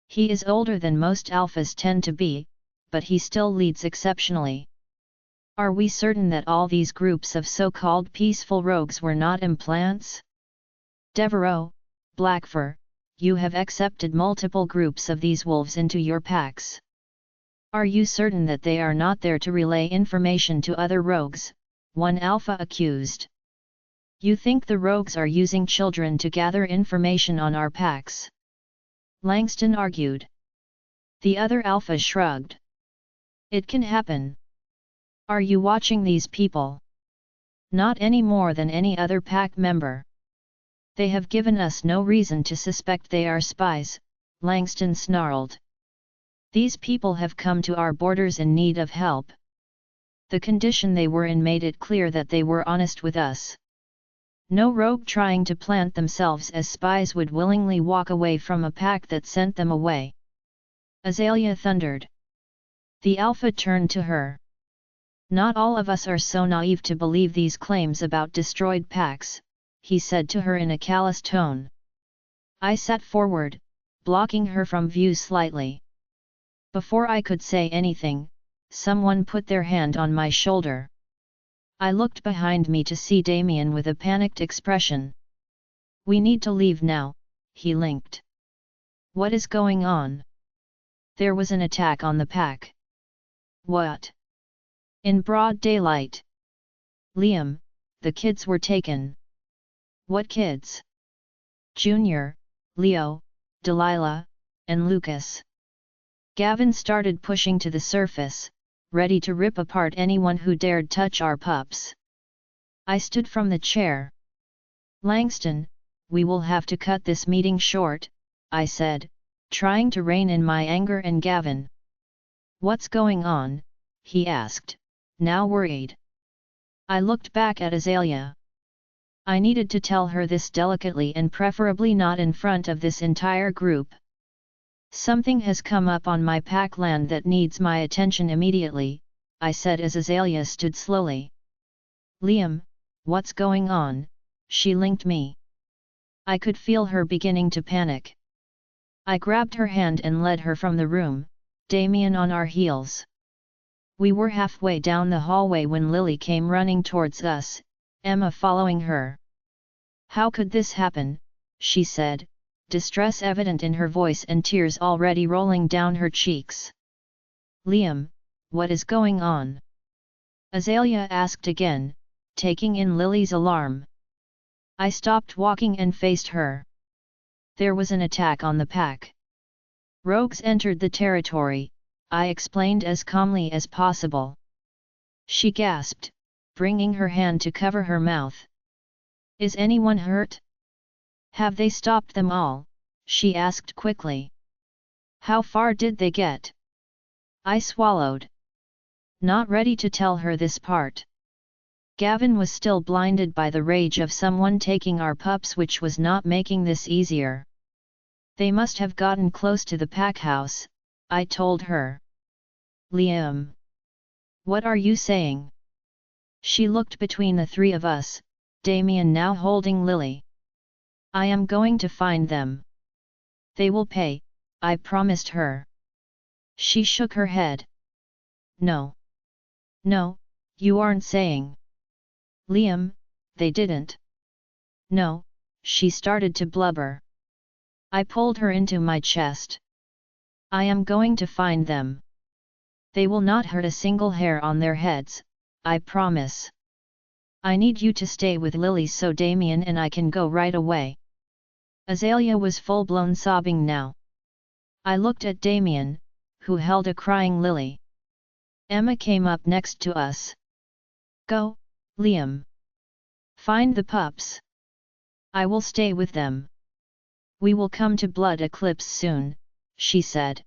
A: He is older than most alphas tend to be, but he still leads exceptionally. Are we certain that all these groups of so-called peaceful rogues were not implants? Devereaux, Blackfur, you have accepted multiple groups of these wolves into your packs. Are you certain that they are not there to relay information to other rogues? One alpha accused. You think the rogues are using children to gather information on our packs? Langston argued. The other alpha shrugged. It can happen. Are you watching these people? Not any more than any other pack member. They have given us no reason to suspect they are spies, Langston snarled. These people have come to our borders in need of help. The condition they were in made it clear that they were honest with us. No rogue trying to plant themselves as spies would willingly walk away from a pack that sent them away. Azalea thundered. The alpha turned to her. Not all of us are so naive to believe these claims about destroyed packs, he said to her in a callous tone. I sat forward, blocking her from view slightly. Before I could say anything, someone put their hand on my shoulder. I looked behind me to see Damien with a panicked expression. We need to leave now, he linked. What is going on? There was an attack on the pack. What? In broad daylight. Liam, the kids were taken. What kids? Junior, Leo, Delilah, and Lucas. Gavin started pushing to the surface, ready to rip apart anyone who dared touch our pups. I stood from the chair. Langston, we will have to cut this meeting short, I said, trying to rein in my anger and Gavin. What's going on, he asked, now worried. I looked back at Azalea. I needed to tell her this delicately and preferably not in front of this entire group. Something has come up on my pack land that needs my attention immediately, I said as Azalea stood slowly. Liam, what's going on? She linked me. I could feel her beginning to panic. I grabbed her hand and led her from the room, Damien on our heels. We were halfway down the hallway when Lily came running towards us, Emma following her. How could this happen? She said, distress evident in her voice and tears already rolling down her cheeks. Liam, what is going on? Azalea asked again, taking in Lily's alarm. I stopped walking and faced her. There was an attack on the pack. Rogues entered the territory, I explained as calmly as possible. She gasped, bringing her hand to cover her mouth. Is anyone hurt? Have they stopped them all? She asked quickly. How far did they get? I swallowed. Not ready to tell her this part. Gavin was still blinded by the rage of someone taking our pups, which was not making this easier. They must have gotten close to the pack house, I told her. Liam. What are you saying? She looked between the three of us, Damien now holding Lily. I am going to find them. They will pay, I promised her. She shook her head. No. No, you aren't saying. Liam, they didn't. No, she started to blubber. I pulled her into my chest. I am going to find them. They will not hurt a single hair on their heads, I promise. I need you to stay with Lily so Damien and I can go right away. Azalea was full-blown sobbing now. I looked at Damien, who held a crying Lily. Emma came up next to us. Go, Liam. Find the pups. I will stay with them. We will come to Blood Eclipse soon, she said.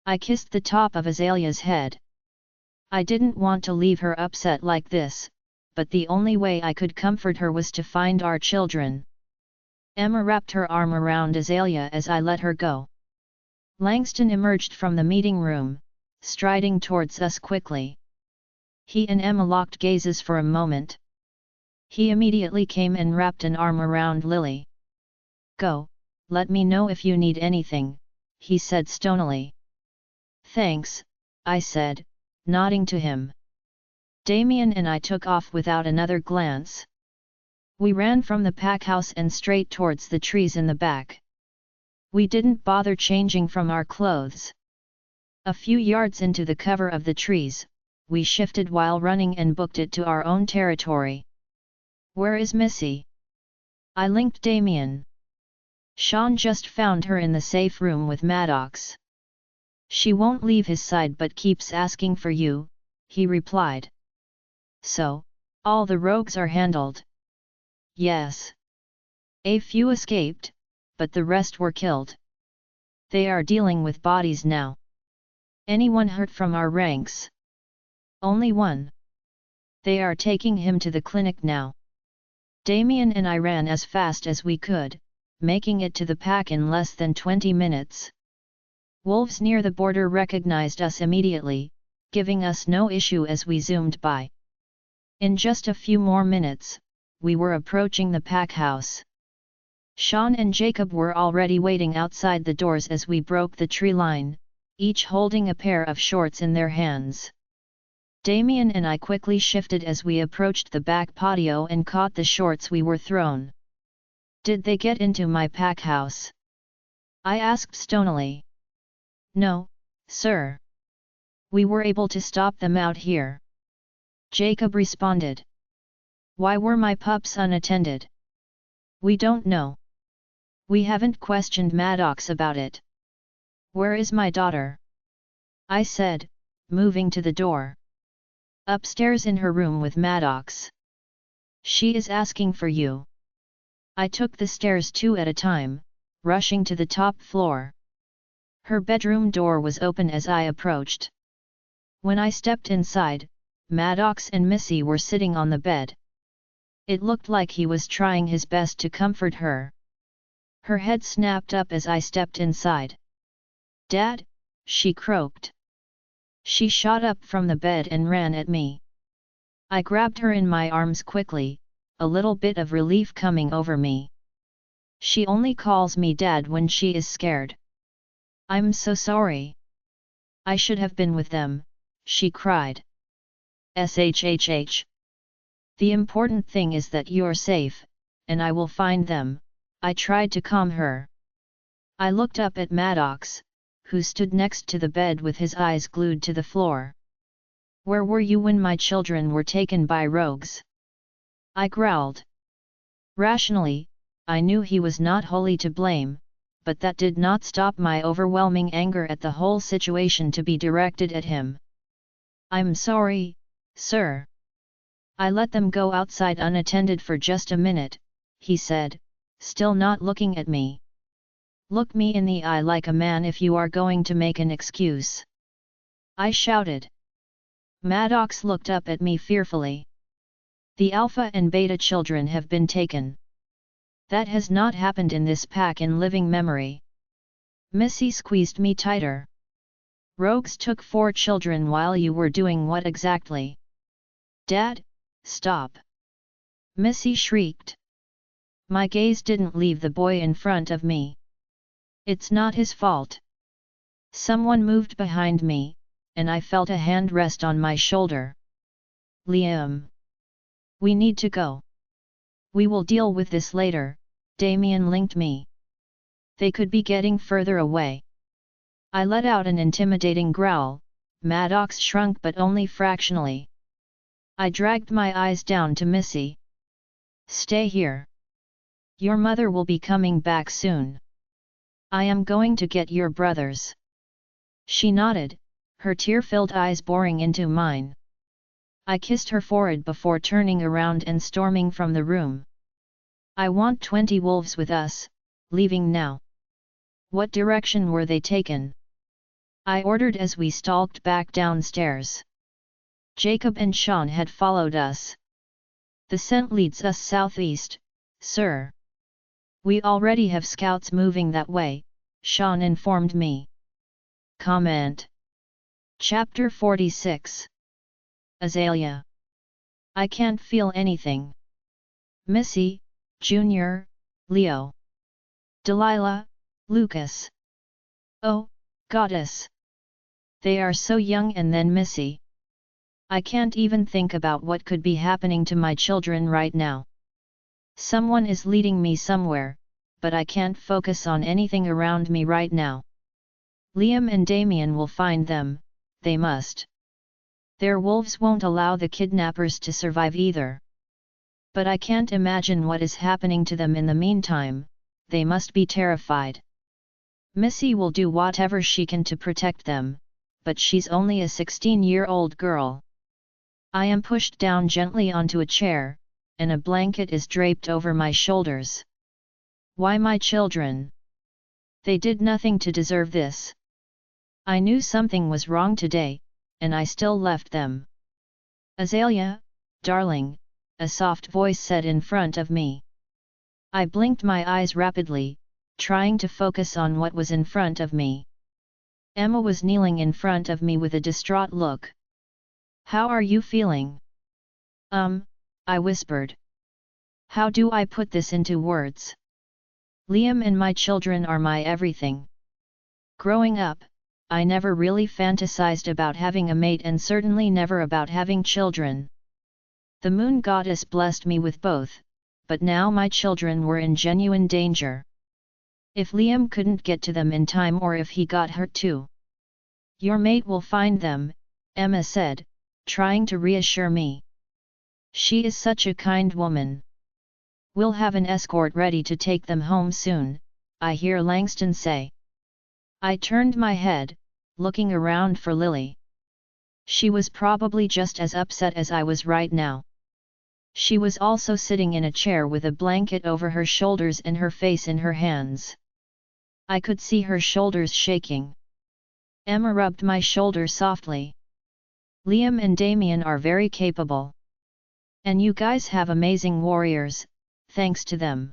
A: I kissed the top of Azalea's head. I didn't want to leave her upset like this, but the only way I could comfort her was to find our children. Emma wrapped her arm around Azalea as I let her go. Langston emerged from the meeting room, striding towards us quickly. He and Emma locked gazes for a moment. He immediately came and wrapped an arm around Lily. Go, let me know if you need anything, he said stonily. Thanks, I said, nodding to him. Damien and I took off without another glance. We ran from the pack house and straight towards the trees in the back. We didn't bother changing from our clothes. A few yards into the cover of the trees, we shifted while running and booked it to our own territory. Where is Missy? I linked Damien. Sean just found her in the safe room with Maddox. She won't leave his side but keeps asking for you, he replied. So, all the rogues are handled? Yes. A few escaped, but the rest were killed. They are dealing with bodies now. Anyone hurt from our ranks? Only one. They are taking him to the clinic now. Damien and I ran as fast as we could, making it to the pack in less than 20 minutes. Wolves near the border recognized us immediately, giving us no issue as we zoomed by. In just a few more minutes, we were approaching the pack house. Sean and Jacob were already waiting outside the doors as we broke the tree line, each holding a pair of shorts in their hands. Damien and I quickly shifted as we approached the back patio and caught the shorts we were thrown. Did they get into my pack house? I asked stonily. No, sir. We were able to stop them out here. Jacob responded. Why were my pups unattended? We don't know. We haven't questioned Maddox about it. Where is my daughter? I said, moving to the door. Upstairs in her room with Maddox. She is asking for you. I took the stairs two at a time, rushing to the top floor. Her bedroom door was open as I approached. When I stepped inside, Maddox and Missy were sitting on the bed. It looked like he was trying his best to comfort her. Her head snapped up as I stepped inside. "Dad," she croaked. She shot up from the bed and ran at me. I grabbed her in my arms quickly, a little bit of relief coming over me. "She only calls me Dad when she is scared. I'm so sorry. I should have been with them," she cried. "Shhh. The important thing is that you're safe, and I will find them," I tried to calm her. I looked up at Maddox, who stood next to the bed with his eyes glued to the floor. "Where were you when my children were taken by rogues?" I growled. Rationally, I knew he was not wholly to blame, but that did not stop my overwhelming anger at the whole situation to be directed at him. "I'm sorry, sir. I let them go outside unattended for just a minute," he said, still not looking at me. "Look me in the eye like a man if you are going to make an excuse," I shouted. Maddox looked up at me fearfully. "The Alpha and Beta children have been taken. That has not happened in this pack in living memory." Missy squeezed me tighter. "Rogues took 4 children while you were doing what exactly?" "Dad, stop!" Missy shrieked. My gaze didn't leave the boy in front of me. "It's not his fault." Someone moved behind me, and I felt a hand rest on my shoulder. "Liam. We need to go. We will deal with this later," Damien linked me. They could be getting further away. I let out an intimidating growl. Maddox shrunk but only fractionally. I dragged my eyes down to Missy. "Stay here. Your mother will be coming back soon. I am going to get your brothers." She nodded, her tear-filled eyes boring into mine. I kissed her forehead before turning around and storming from the room. "I want 20 wolves with us, leaving now." "What direction were they taken?" I ordered as we stalked back downstairs. Jacob and Sean had followed us. "The scent leads us southeast, sir. We already have scouts moving that way," Sean informed me. Comment. Chapter 46. Azalea. "I can't feel anything." Missy, Junior, Leo. Delilah, Lucas. "Oh, goddess. They are so young." And then Missy. "I can't even think about what could be happening to my children right now. Someone is leading me somewhere, but I can't focus on anything around me right now. Liam and Damien will find them, they must. Their wolves won't allow the kidnappers to survive either. But I can't imagine what is happening to them in the meantime, they must be terrified. Missy will do whatever she can to protect them, but she's only a 16-year-old girl. I am pushed down gently onto a chair, and a blanket is draped over my shoulders. Why my children? They did nothing to deserve this. I knew something was wrong today, and I still left them. "Azalea, darling," a soft voice said in front of me. I blinked my eyes rapidly, trying to focus on what was in front of me. Emma was kneeling in front of me with a distraught look. "How are you feeling?" I whispered. "How do I put this into words? Liam and my children are my everything. Growing up, I never really fantasized about having a mate and certainly never about having children. The moon goddess blessed me with both, but now my children were in genuine danger. If Liam couldn't get to them in time or if he got hurt too. Your mate will find them," Emma said, trying to reassure me. "She is such a kind woman. We'll have an escort ready to take them home soon," I hear Langston say. I turned my head, looking around for Lily. She was probably just as upset as I was right now. She was also sitting in a chair with a blanket over her shoulders and her face in her hands. I could see her shoulders shaking. Emma rubbed my shoulder softly. Liam and Damien are very capable. And you guys have amazing warriors, thanks to them.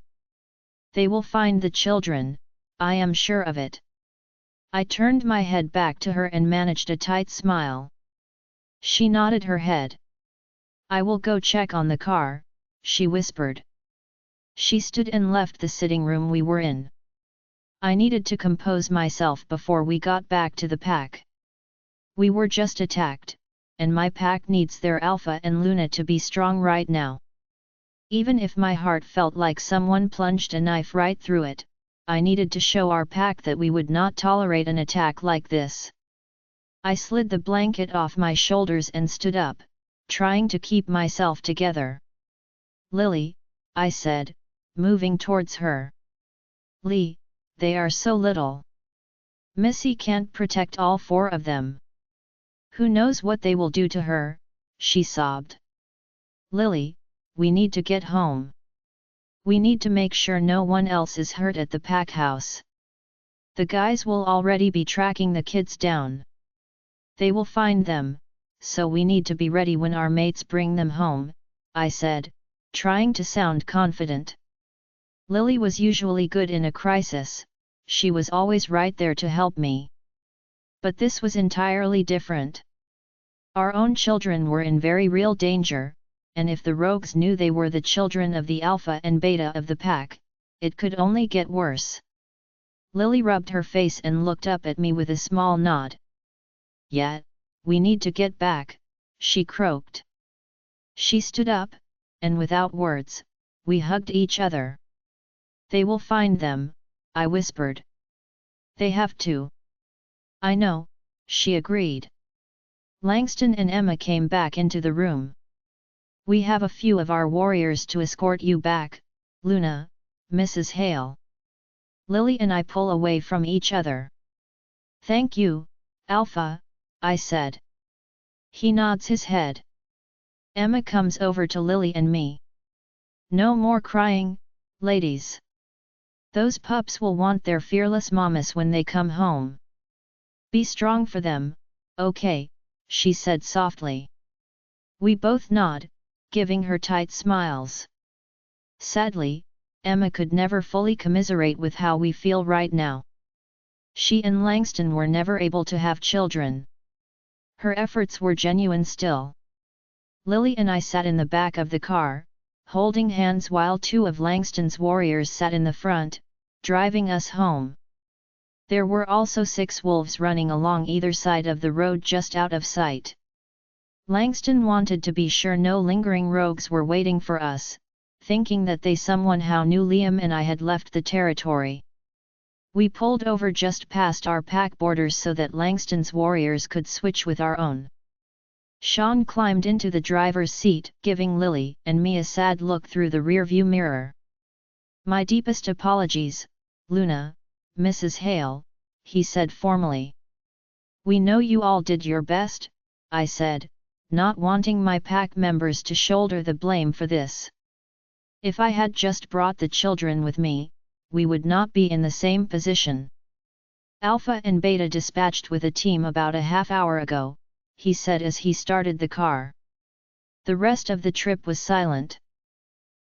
A: They will find the children, I am sure of it. I turned my head back to her and managed a tight smile. She nodded her head. I will go check on the car, she whispered. She stood and left the sitting room we were in. I needed to compose myself before we got back to the pack. We were just attacked, and my pack needs their Alpha and Luna to be strong right now. Even if my heart felt like someone plunged a knife right through it, I needed to show our pack that we would not tolerate an attack like this. I slid the blanket off my shoulders and stood up, trying to keep myself together. Lily, I said, moving towards her. Lee, they are so little. Missy can't protect all four of them. Who knows what they will do to her, she sobbed. Lily, we need to get home. We need to make sure no one else is hurt at the pack house. The guys will already be tracking the kids down. They will find them, so we need to be ready when our mates bring them home, I said, trying to sound confident. Lily was usually good in a crisis, she was always right there to help me. But this was entirely different. Our own children were in very real danger, and if the rogues knew they were the children of the Alpha and Beta of the pack, it could only get worse. Lily rubbed her face and looked up at me with a small nod. "Yeah, we need to get back," she croaked. She stood up, and without words, we hugged each other. "They will find them," I whispered. "They have to." "I know," she agreed. Langston and Emma came back into the room. "We have a few of our warriors to escort you back, Luna, Mrs. Hale." Lily and I pull away from each other. "Thank you, Alpha," I said. He nods his head. Emma comes over to Lily and me. "No more crying, ladies. Those pups will want their fearless mamas when they come home. Be strong for them, okay," she said softly. We both nod, giving her tight smiles. Sadly, Emma could never fully commiserate with how we feel right now. She and Langston were never able to have children. Her efforts were genuine still. Lily and I sat in the back of the car, holding hands while two of Langston's warriors sat in the front, driving us home. There were also 6 wolves running along either side of the road just out of sight. Langston wanted to be sure no lingering rogues were waiting for us, thinking that they somehow knew Liam and I had left the territory. We pulled over just past our pack borders so that Langston's warriors could switch with our own. Sean climbed into the driver's seat, giving Lily and me a sad look through the rearview mirror. "My deepest apologies, Luna, Mrs. Hale," he said formally. "We know you all did your best," I said, not wanting my pack members to shoulder the blame for this. If I had just brought the children with me, we would not be in the same position. "Alpha and Beta dispatched with a team about a half hour ago," he said as he started the car. The rest of the trip was silent.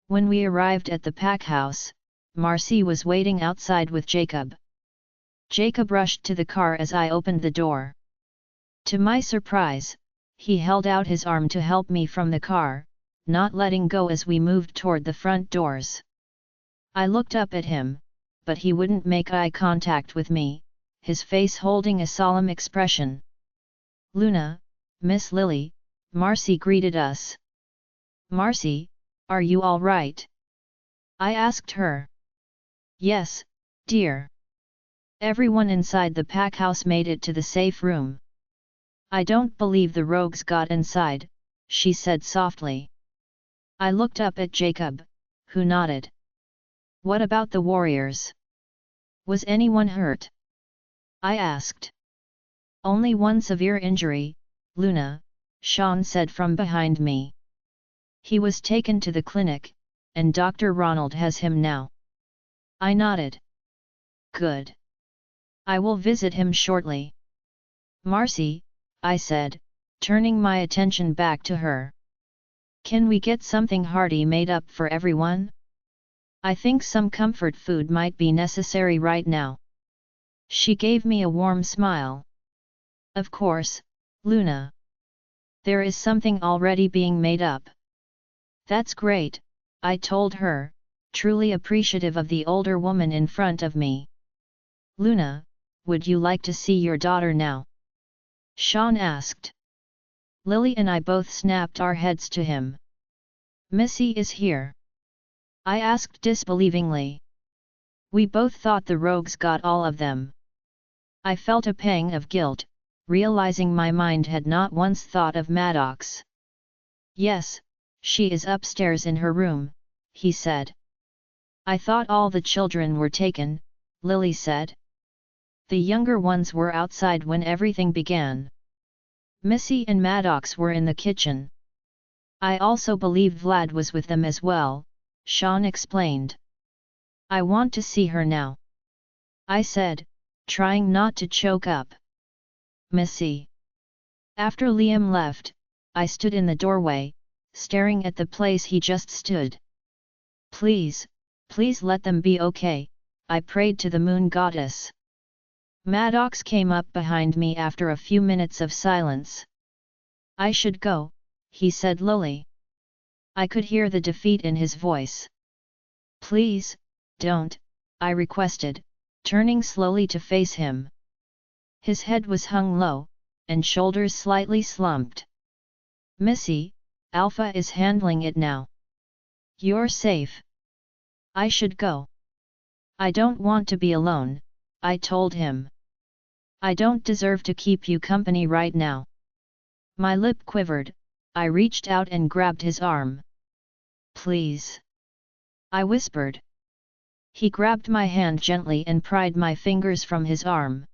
A: When we arrived at the pack house, Marcy was waiting outside with Jacob. Jacob rushed to the car as I opened the door. To my surprise, he held out his arm to help me from the car, not letting go as we moved toward the front doors. I looked up at him, but he wouldn't make eye contact with me, his face holding a solemn expression. "Luna, Miss Lily," Marcy greeted us. "Marcy, are you all right?" I asked her. "Yes, dear. Everyone inside the pack house made it to the safe room." "I don't believe the rogues got inside," she said softly. I looked up at Jacob, who nodded. "What about the warriors? Was anyone hurt?" I asked. "Only one severe injury, Luna," Sean said from behind me. "He was taken to the clinic, and Dr. Ronald has him now." I nodded. "Good. I will visit him shortly." "Marcy," I said, turning my attention back to her. Can we get something hearty made up for everyone? I think some comfort food might be necessary right now. She gave me a warm smile. Of course, Luna. There is something already being made up. That's great, I told her, truly appreciative of the older woman in front of me. Luna, would you like to see your daughter now? Sean asked. Lily and I both snapped our heads to him. Missy is here? I asked disbelievingly. We both thought the rogues got all of them. I felt a pang of guilt, realizing my mind had not once thought of Maddox. Yes, she is upstairs in her room, he said. I thought all the children were taken, Lily said. The younger ones were outside when everything began. Missy and Maddox were in the kitchen. I also believe Vlad was with them as well, Sean explained. I want to see her now, I said, trying not to choke up. Missy. After Liam left, I stood in the doorway, staring at the place he just stood. Please, please let them be okay, I prayed to the moon goddess. Maddox came up behind me after a few minutes of silence. I should go, he said lowly. I could hear the defeat in his voice. Please, don't, I requested, turning slowly to face him. His head was hung low, and shoulders slightly slumped. Missy, Alpha is handling it now. You're safe. I should go. I don't want to be alone, I told him. I don't deserve to keep you company right now. My lip quivered, I reached out and grabbed his arm. Please. I whispered. He grabbed my hand gently and pried my fingers from his arm.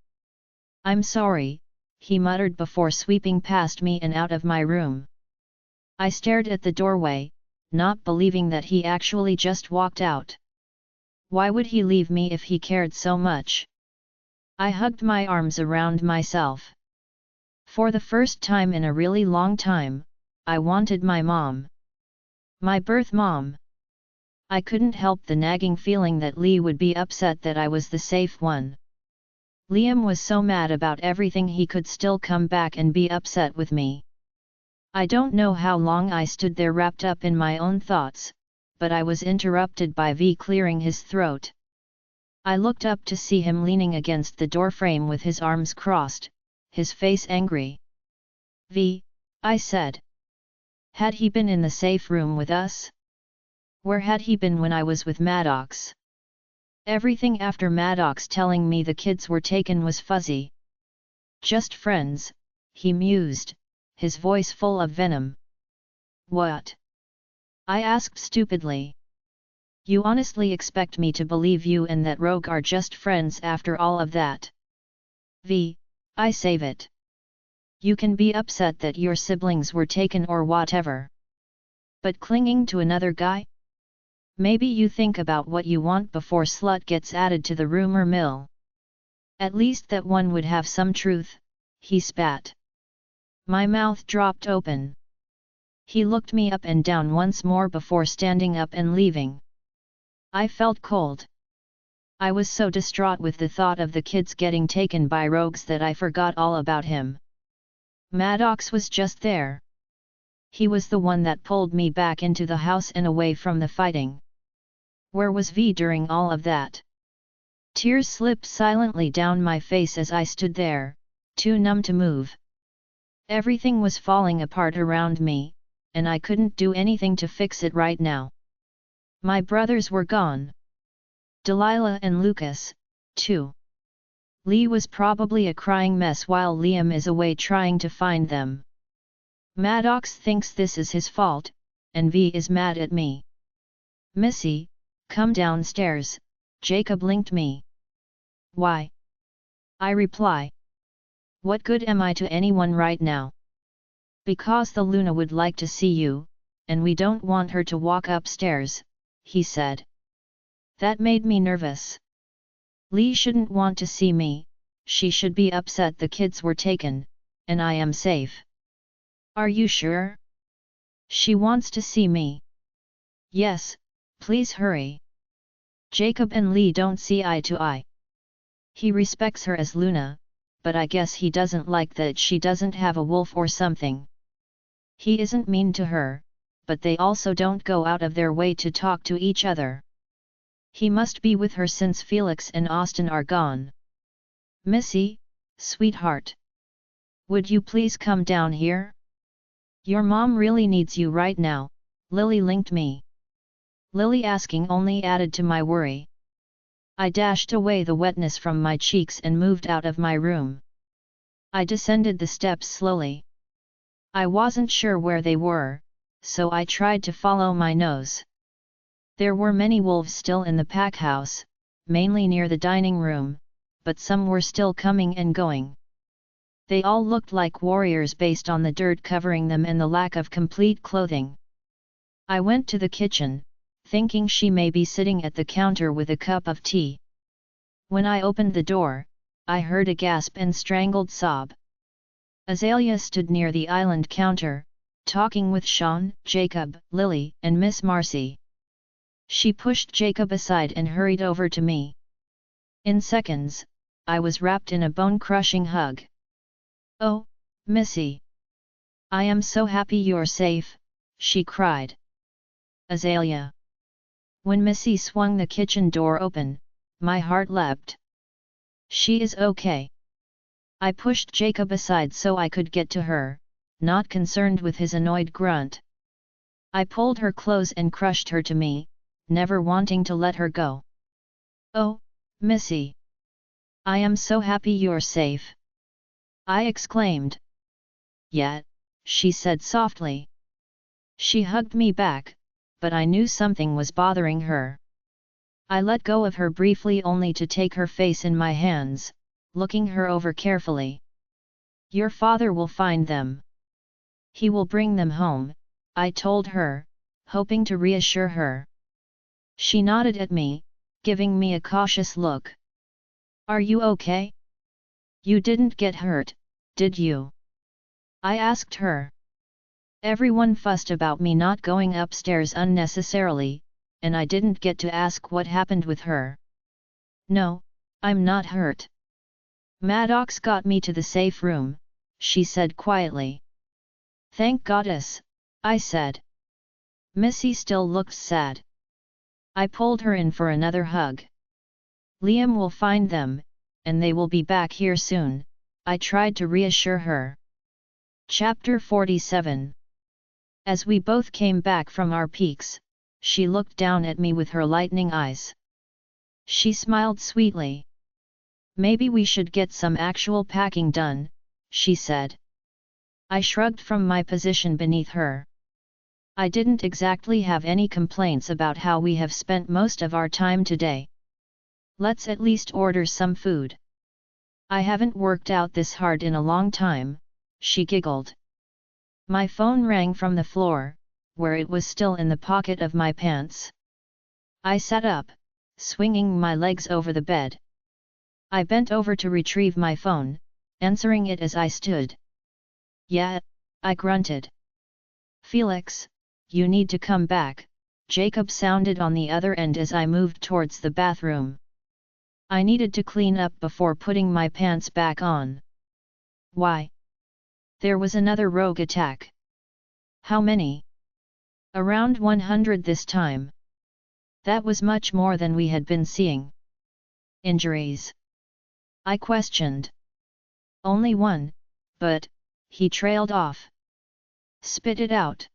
A: I'm sorry, he muttered before sweeping past me and out of my room. I stared at the doorway, not believing that he actually just walked out. Why would he leave me if he cared so much? I hugged my arms around myself. For the first time in a really long time, I wanted my mom. My birth mom. I couldn't help the nagging feeling that Lee would be upset that I was the safe one. Liam was so mad about everything he could still come back and be upset with me. I don't know how long I stood there wrapped up in my own thoughts, but I was interrupted by V clearing his throat. I looked up to see him leaning against the doorframe with his arms crossed, his face angry. V, I said. Had he been in the safe room with us? Where had he been when I was with Maddox? Everything after Maddox telling me the kids were taken was fuzzy. Just friends, he mused, his voice full of venom. What? I asked stupidly. You honestly expect me to believe you and that rogue are just friends after all of that? V, I save it. You can be upset that your siblings were taken or whatever. But clinging to another guy? Maybe you think about what you want before slut gets added to the rumor mill. At least that one would have some truth, he spat. My mouth dropped open. He looked me up and down once more before standing up and leaving. I felt cold. I was so distraught with the thought of the kids getting taken by rogues that I forgot all about him. Maddox was just there. He was the one that pulled me back into the house and away from the fighting. Where was V during all of that? Tears slipped silently down my face as I stood there, too numb to move. Everything was falling apart around me, and I couldn't do anything to fix it right now. My brothers were gone. Delilah and Lucas, too. Lee was probably a crying mess while Liam is away trying to find them. Maddox thinks this is his fault, and V is mad at me. Missy, come downstairs, Jacob linked me. Why? I reply. What good am I to anyone right now? Because the Luna would like to see you, and we don't want her to walk upstairs, he said. That made me nervous. Lee shouldn't want to see me, she should be upset the kids were taken, and I am safe. Are you sure? She wants to see me. Yes, please hurry. Jacob and Lee don't see eye to eye. He respects her as Luna, but I guess he doesn't like that she doesn't have a wolf or something. He isn't mean to her, but they also don't go out of their way to talk to each other. He must be with her since Felix and Austin are gone. Missy, sweetheart. Would you please come down here? Your mom really needs you right now, Lily linked me. Lily asking only added to my worry. I dashed away the wetness from my cheeks and moved out of my room. I descended the steps slowly. I wasn't sure where they were, so I tried to follow my nose. There were many wolves still in the pack house, mainly near the dining room, but some were still coming and going. They all looked like warriors based on the dirt covering them and the lack of complete clothing. I went to the kitchen, thinking she may be sitting at the counter with a cup of tea. When I opened the door, I heard a gasp and strangled sob. Azalea stood near the island counter, talking with Sean, Jacob, Lily, and Miss Marcy. She pushed Jacob aside and hurried over to me. In seconds, I was wrapped in a bone-crushing hug. Oh, Missy! I am so happy you're safe, she cried. Azalea. When Missy swung the kitchen door open, my heart leapt. She is okay. I pushed Jacob aside so I could get to her, not concerned with his annoyed grunt. I pulled her close and crushed her to me, never wanting to let her go. Oh, Missy! I am so happy you're safe! I exclaimed. Yet, she said softly. She hugged me back, but I knew something was bothering her. I let go of her briefly only to take her face in my hands, looking her over carefully. Your father will find them. He will bring them home, I told her, hoping to reassure her. She nodded at me, giving me a cautious look. Are you okay? You didn't get hurt, did you? I asked her. Everyone fussed about me not going upstairs unnecessarily, and I didn't get to ask what happened with her. No, I'm not hurt. Maddox got me to the safe room, she said quietly. Thank goddess, I said. Missy still looked sad. I pulled her in for another hug. Liam will find them, and they will be back here soon, I tried to reassure her. Chapter 47. As we both came back from our peaks, she looked down at me with her lightning eyes. She smiled sweetly. Maybe we should get some actual packing done, she said. I shrugged from my position beneath her. I didn't exactly have any complaints about how we have spent most of our time today. Let's at least order some food. I haven't worked out this hard in a long time, she giggled. My phone rang from the floor, where it was still in the pocket of my pants. I sat up, swinging my legs over the bed. I bent over to retrieve my phone, answering it as I stood. Yeah, I grunted. Felix, you need to come back, Jacob sounded on the other end as I moved towards the bathroom. I needed to clean up before putting my pants back on. Why? There was another rogue attack. How many? Around 100 this time. That was much more than we had been seeing. Injuries? I questioned. Only one, but, he trailed off. Spit it out.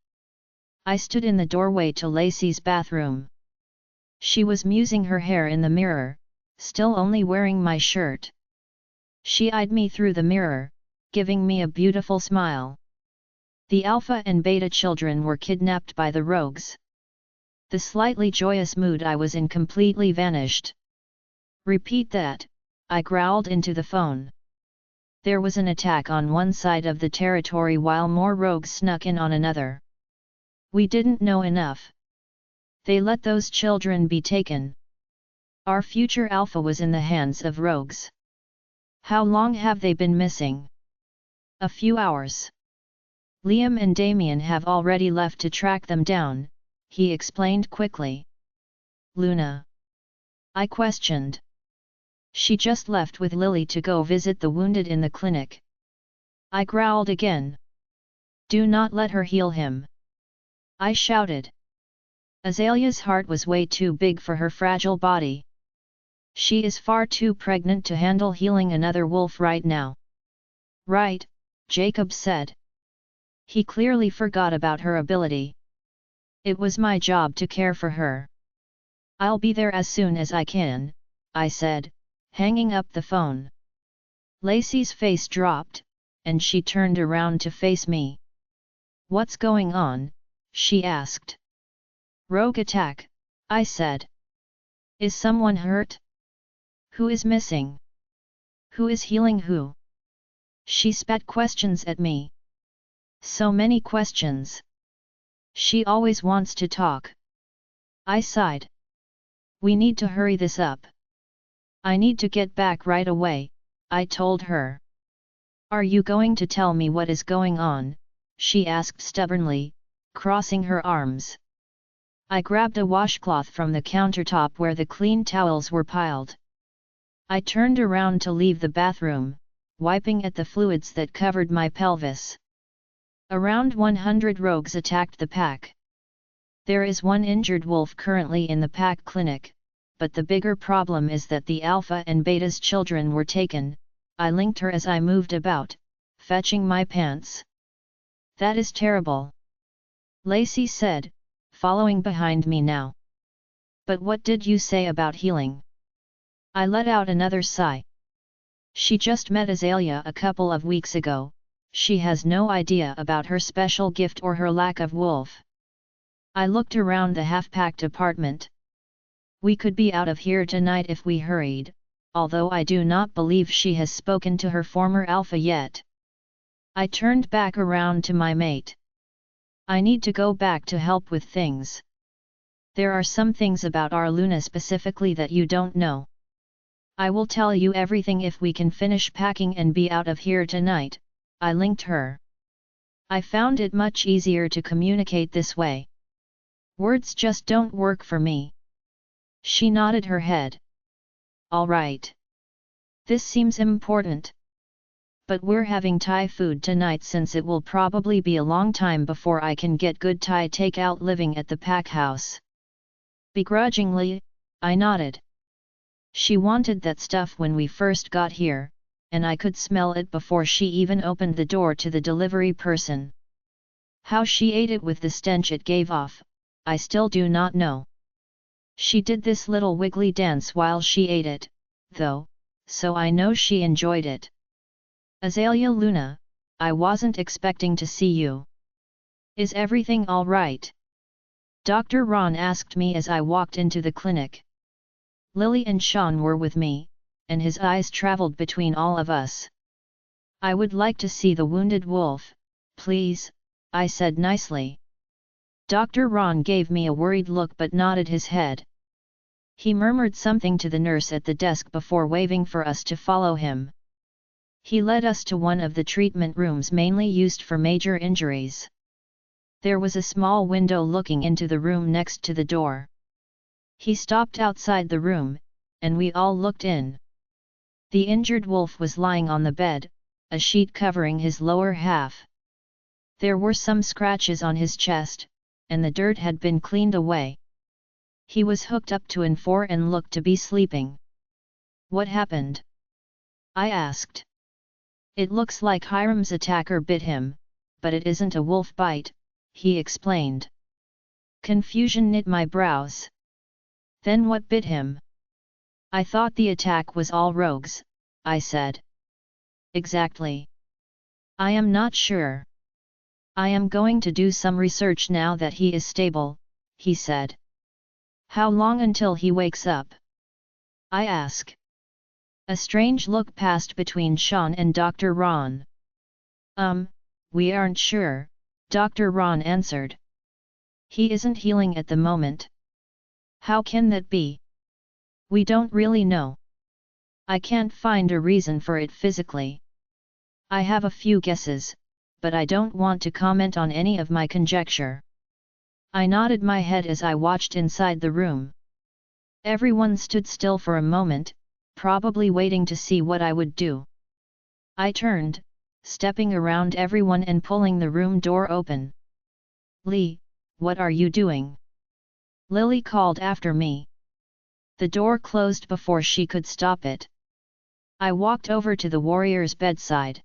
A: I stood in the doorway to Lacey's bathroom. She was musing her hair in the mirror, still only wearing my shirt. She eyed me through the mirror, giving me a beautiful smile. The Alpha and Beta children were kidnapped by the rogues. The slightly joyous mood I was in completely vanished. Repeat that, I growled into the phone. There was an attack on one side of the territory while more rogues snuck in on another. We didn't know enough. They let those children be taken. Our future Alpha was in the hands of rogues. How long have they been missing? A few hours. Liam and Damien have already left to track them down, he explained quickly. Luna? I questioned. She just left with Lily to go visit the wounded in the clinic. I growled again. Do not let her heal him, I shouted. Azalea's heart was way too big for her fragile body. She is far too pregnant to handle healing another wolf right now. Right, Jacob said. He clearly forgot about her ability. It was my job to care for her. I'll be there as soon as I can, I said, hanging up the phone. Lacey's face dropped, and she turned around to face me. What's going on? She asked. Rogue attack, I said. Is someone hurt? Who is missing? Who is healing who? She spat questions at me. So many questions. She always wants to talk. I sighed. We need to hurry this up. I need to get back right away, I told her. Are you going to tell me what is going on? She asked stubbornly, crossing her arms. I grabbed a washcloth from the countertop where the clean towels were piled. I turned around to leave the bathroom, wiping at the fluids that covered my pelvis. Around 100 rogues attacked the pack. There is one injured wolf currently in the pack clinic, but the bigger problem is that the Alpha and Beta's children were taken, I linked her as I moved about, fetching my pants. That is terrible, Lacey said, following behind me now. But what did you say about healing? I let out another sigh. She just met Azalea a couple of weeks ago, she has no idea about her special gift or her lack of wolf. I looked around the half-packed apartment. We could be out of here tonight if we hurried, although I do not believe she has spoken to her former alpha yet. I turned back around to my mate. I need to go back to help with things. There are some things about our Luna specifically that you don't know. I will tell you everything if we can finish packing and be out of here tonight, I linked her. I found it much easier to communicate this way. Words just don't work for me. She nodded her head. All right. This seems important. But we're having Thai food tonight since it will probably be a long time before I can get good Thai takeout living at the pack house. Begrudgingly, I nodded. She wanted that stuff when we first got here, and I could smell it before she even opened the door to the delivery person. How she ate it with the stench it gave off, I still do not know. She did this little wiggly dance while she ate it, though, so I know she enjoyed it. Azalea Luna, I wasn't expecting to see you. Is everything all right? Dr. Ron asked me as I walked into the clinic. Lily and Sean were with me, and his eyes traveled between all of us. I would like to see the wounded wolf, please, I said nicely. Dr. Ron gave me a worried look but nodded his head. He murmured something to the nurse at the desk before waving for us to follow him. He led us to one of the treatment rooms mainly used for major injuries. There was a small window looking into the room next to the door. He stopped outside the room, and we all looked in. The injured wolf was lying on the bed, a sheet covering his lower half. There were some scratches on his chest, and the dirt had been cleaned away. He was hooked up to an IV and looked to be sleeping. What happened? I asked. It looks like Hiram's attacker bit him, but it isn't a wolf bite, he explained. Confusion knit my brows. Then what bit him? I thought the attack was all rogues, I said. Exactly. I am not sure. I am going to do some research now that he is stable, he said. How long until he wakes up? I ask. A strange look passed between Sean and Dr. Ron. We aren't sure, Dr. Ron answered. He isn't healing at the moment. How can that be? We don't really know. I can't find a reason for it physically. I have a few guesses, but I don't want to comment on any of my conjecture. I nodded my head as I watched inside the room. Everyone stood still for a moment, probably waiting to see what I would do. I turned, stepping around everyone and pulling the room door open. "Lee, what are you doing?" Lily called after me. The door closed before she could stop it. I walked over to the warrior's bedside.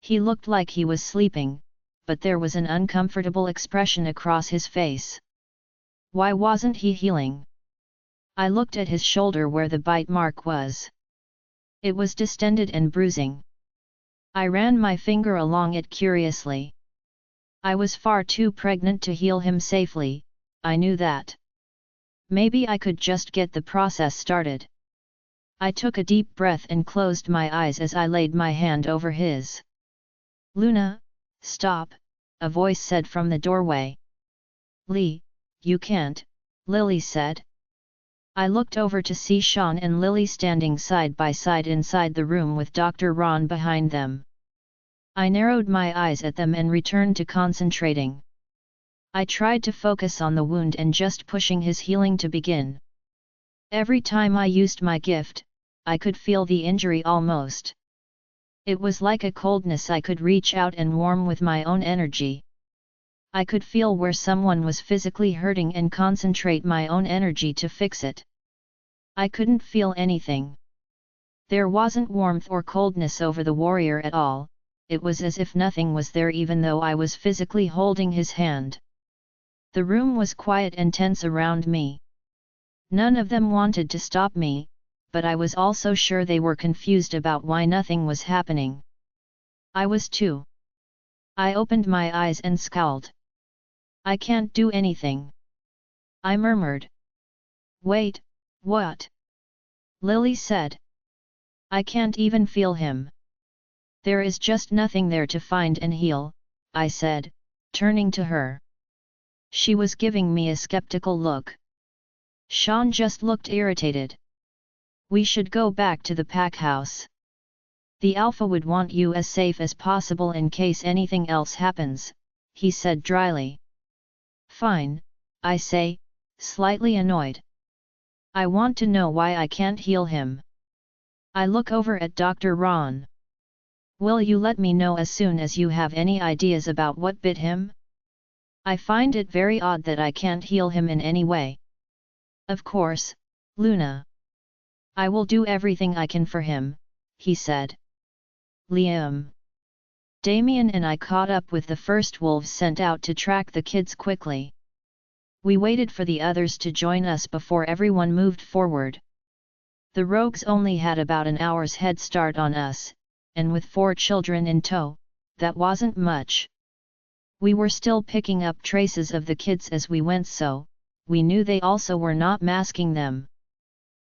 A: He looked like he was sleeping, but there was an uncomfortable expression across his face. Why wasn't he healing? I looked at his shoulder where the bite mark was. It was distended and bruising. I ran my finger along it curiously. I was far too pregnant to heal him safely, I knew that. Maybe I could just get the process started. I took a deep breath and closed my eyes as I laid my hand over his. "Luna, stop," a voice said from the doorway. "Lee, you can't," Lily said. I looked over to see Sean and Lily standing side by side inside the room with Dr. Ron behind them. I narrowed my eyes at them and returned to concentrating. I tried to focus on the wound and just pushing his healing to begin. Every time I used my gift, I could feel the injury almost. It was like a coldness I could reach out and warm with my own energy. I could feel where someone was physically hurting and concentrate my own energy to fix it. I couldn't feel anything. There wasn't warmth or coldness over the warrior at all, it was as if nothing was there even though I was physically holding his hand. The room was quiet and tense around me. None of them wanted to stop me, but I was also sure they were confused about why nothing was happening. I was too. I opened my eyes and scowled. "I can't do anything," I murmured. "Wait, what?" Lily said. "I can't even feel him. There is just nothing there to find and heal," I said, turning to her. She was giving me a skeptical look. Sean just looked irritated. "We should go back to the pack house. The Alpha would want you as safe as possible in case anything else happens," he said dryly. "Fine," I say, slightly annoyed. "I want to know why I can't heal him." I look over at Dr. Ron. "Will you let me know as soon as you have any ideas about what bit him? I find it very odd that I can't heal him in any way." "Of course, Luna. I will do everything I can for him," he said. Liam. Damien and I caught up with the first wolves sent out to track the kids quickly. We waited for the others to join us before everyone moved forward. The rogues only had about an hour's head start on us, and with 4 children in tow, that wasn't much. We were still picking up traces of the kids as we went, so we knew they also were not masking them.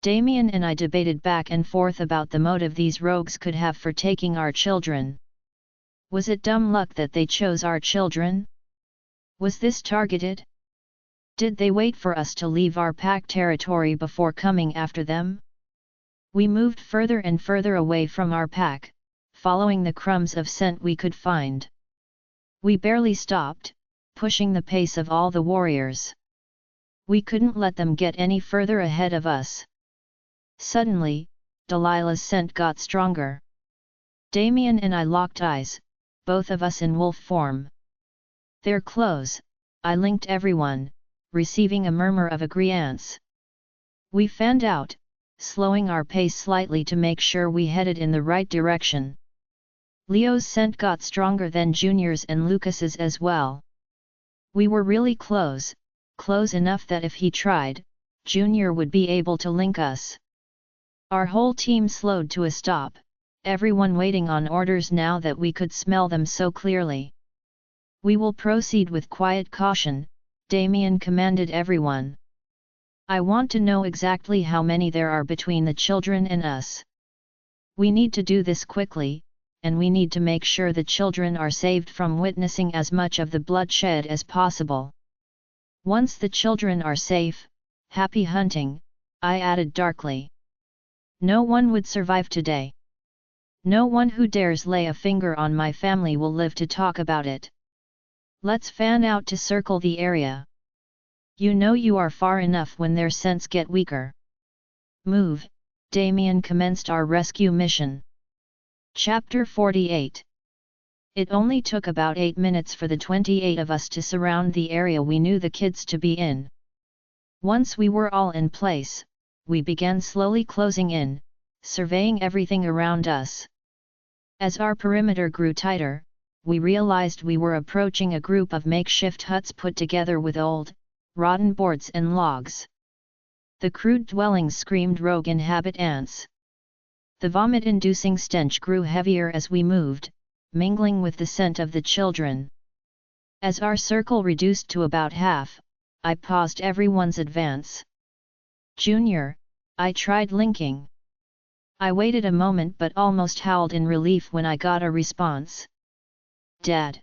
A: Damien and I debated back and forth about the motive these rogues could have for taking our children. Was it dumb luck that they chose our children? Was this targeted? Did they wait for us to leave our pack territory before coming after them? We moved further and further away from our pack, following the crumbs of scent we could find. We barely stopped, pushing the pace of all the warriors. We couldn't let them get any further ahead of us. Suddenly, Delilah's scent got stronger. Damien and I locked eyes, both of us in wolf form. "They're close," I linked everyone, receiving a murmur of agreeance. We fanned out, slowing our pace slightly to make sure we headed in the right direction. Leo's scent got stronger than Junior's and Lucas's as well. We were really close enough that if he tried, Junior would be able to link us. Our whole team slowed to a stop, everyone waiting on orders now that we could smell them so clearly. "We will proceed with quiet caution," Damien commanded everyone. "I want to know exactly how many there are between the children and us. We need to do this quickly, and we need to make sure the children are saved from witnessing as much of the bloodshed as possible. Once the children are safe, happy hunting," I added darkly. "No one would survive today. No one who dares lay a finger on my family will live to talk about it. Let's fan out to circle the area. You know you are far enough when their scents get weaker. Move, Damien commenced our rescue mission. Chapter 48. It only took about 8 minutes for the 28 of us to surround the area we knew the kids to be in. Once we were all in place, we began slowly closing in, surveying everything around us. As our perimeter grew tighter, we realized we were approaching a group of makeshift huts put together with old, rotten boards and logs. The crude dwellings screamed rogue inhabitants. The vomit-inducing stench grew heavier as we moved, mingling with the scent of the children. As our circle reduced to about half, I paused everyone's advance. Junior, I tried linking. I waited a moment but almost howled in relief when I got a response. Dad.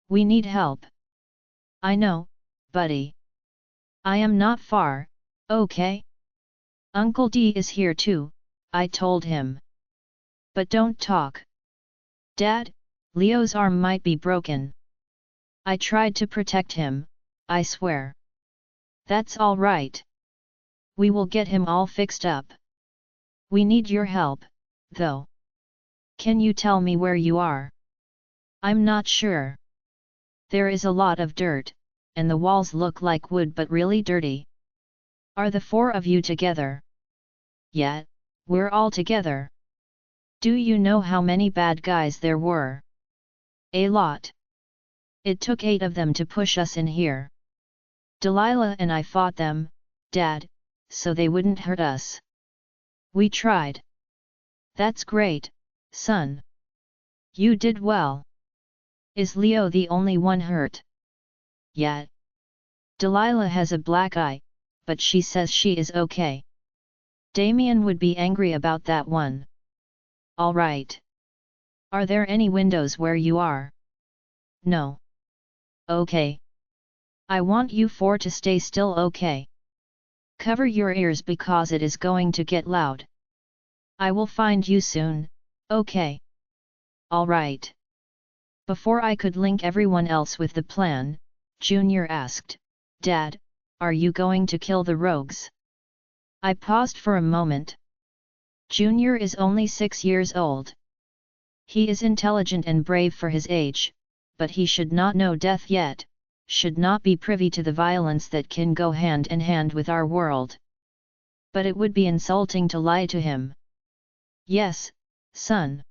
A: We need help. I know, buddy. I am not far, okay? Uncle D is here too, I told him. But don't talk. Dad, Leo's arm might be broken. I tried to protect him, I swear. That's all right. We will get him all fixed up. We need your help, though. Can you tell me where you are? I'm not sure. There is a lot of dirt, and the walls look like wood but really dirty. Are the 4 of you together? Yeah, we're all together. Do you know how many bad guys there were? A lot. It took 8 of them to push us in here. Delilah and I fought them, Dad, so they wouldn't hurt us. We tried. That's great, son. You did well. Is Leo the only one hurt? Yeah. Delilah has a black eye, but she says she is okay. Damien would be angry about that one. All right. Are there any windows where you are? No. Okay. I want you 4 to stay still, okay? Cover your ears because it is going to get loud. I will find you soon, okay? All right. Before I could link everyone else with the plan, Junior asked, Dad, are you going to kill the rogues? I paused for a moment. Junior is only 6 years old. He is intelligent and brave for his age, but he should not know death yet, should not be privy to the violence that can go hand in hand with our world. But it would be insulting to lie to him. Yes, son.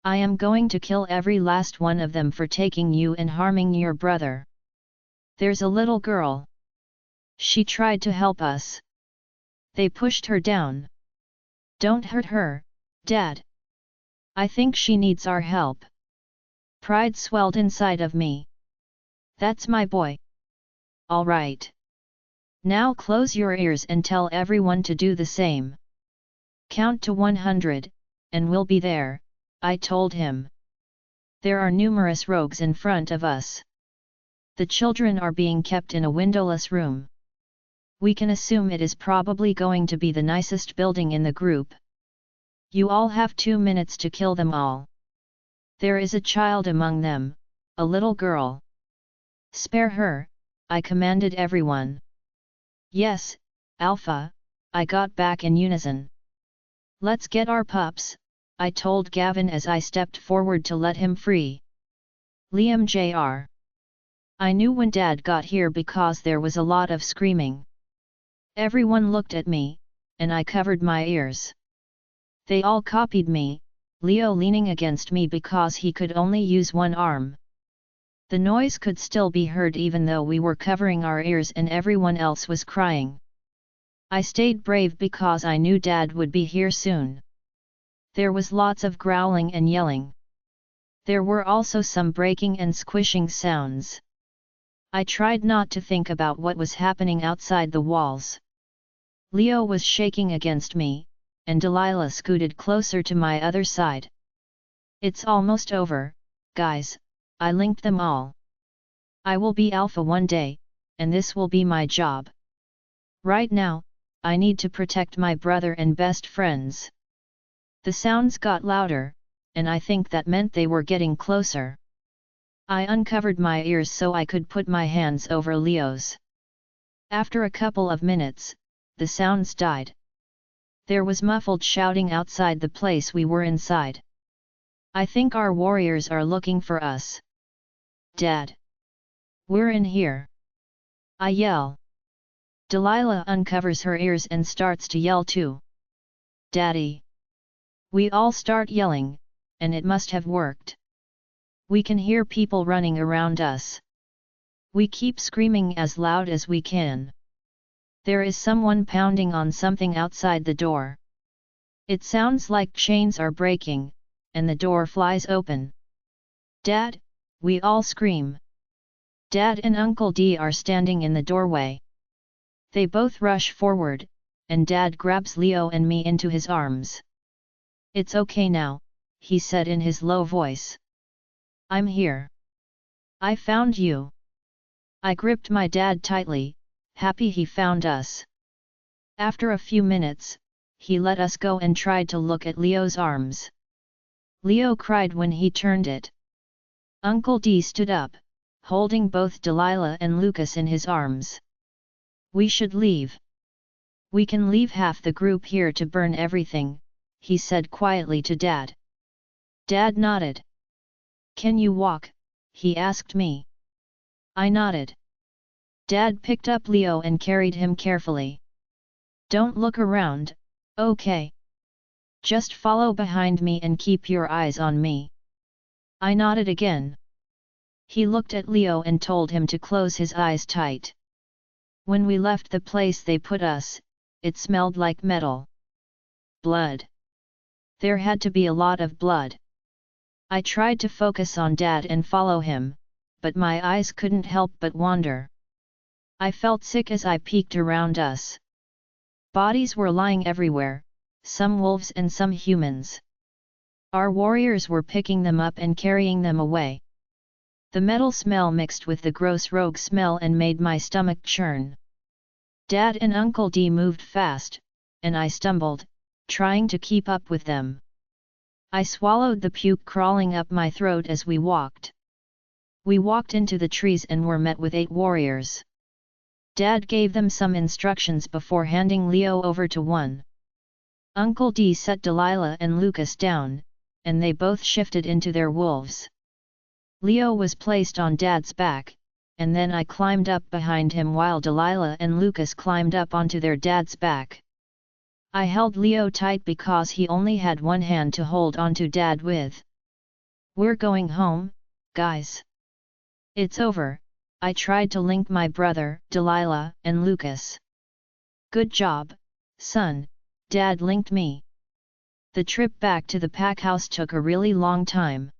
A: I am going to kill every last one of them for taking you and harming your brother. There's a little girl. She tried to help us. They pushed her down. Don't hurt her, Dad. I think she needs our help. Pride swelled inside of me. That's my boy. All right. Now close your ears and tell everyone to do the same. Count to 100, and we'll be there, I told him. There are numerous rogues in front of us. The children are being kept in a windowless room. We can assume it is probably going to be the nicest building in the group. You all have 2 minutes to kill them all. There is a child among them, a little girl. Spare her, I commanded everyone. Yes, Alpha, I got back in unison. Let's get our pups, I told Gavin as I stepped forward to let him free. Liam Jr. I knew when Dad got here because there was a lot of screaming. Everyone looked at me, and I covered my ears. They all copied me, Leo leaning against me because he could only use one arm. The noise could still be heard even though we were covering our ears and everyone else was crying. I stayed brave because I knew Dad would be here soon. There was lots of growling and yelling. There were also some breaking and squishing sounds. I tried not to think about what was happening outside the walls. Leo was shaking against me, and Delilah scooted closer to my other side. It's almost over, guys, I linked them all. I will be Alpha one day, and this will be my job. Right now, I need to protect my brother and best friends. The sounds got louder, and I think that meant they were getting closer. I uncovered my ears so I could put my hands over Leo's. After a couple of minutes, the sounds died. There was muffled shouting outside the place we were inside. I think our warriors are looking for us. Dad! We're in here! I yell. Delilah uncovers her ears and starts to yell too. Daddy! We all start yelling, and it must have worked. We can hear people running around us. We keep screaming as loud as we can. There is someone pounding on something outside the door. It sounds like chains are breaking, and the door flies open. Dad! We all scream. Dad and Uncle D are standing in the doorway. They both rush forward, and Dad grabs Leo and me into his arms. It's okay now, he said in his low voice. I'm here. I found you. I gripped my dad tightly, happy he found us. After a few minutes, he let us go and tried to look at Leo's arms. Leo cried when he turned it. Uncle D stood up, holding both Delilah and Lucas in his arms. We should leave. We can leave half the group here to burn everything, he said quietly to Dad. Dad nodded. Can you walk? He asked me. I nodded. Dad picked up Leo and carried him carefully. Don't look around, okay? Just follow behind me and keep your eyes on me. I nodded again. He looked at Leo and told him to close his eyes tight. When we left the place they put us, it smelled like metal. Blood. There had to be a lot of blood. I tried to focus on Dad and follow him, but my eyes couldn't help but wander. I felt sick as I peeked around us. Bodies were lying everywhere, some wolves and some humans. Our warriors were picking them up and carrying them away. The metal smell mixed with the gross rogue smell and made my stomach churn. Dad and Uncle D moved fast, and I stumbled, trying to keep up with them. I swallowed the puke crawling up my throat as we walked. We walked into the trees and were met with 8 warriors. Dad gave them some instructions before handing Leo over to one. Uncle D set Delilah and Lucas down, and they both shifted into their wolves. Leo was placed on Dad's back, and then I climbed up behind him while Delilah and Lucas climbed up onto their dad's back. I held Leo tight because he only had one hand to hold onto Dad with. We're going home, guys. It's over, I tried to link my brother, Delilah, and Lucas. Good job, son, Dad linked me. The trip back to the pack house took a really long time.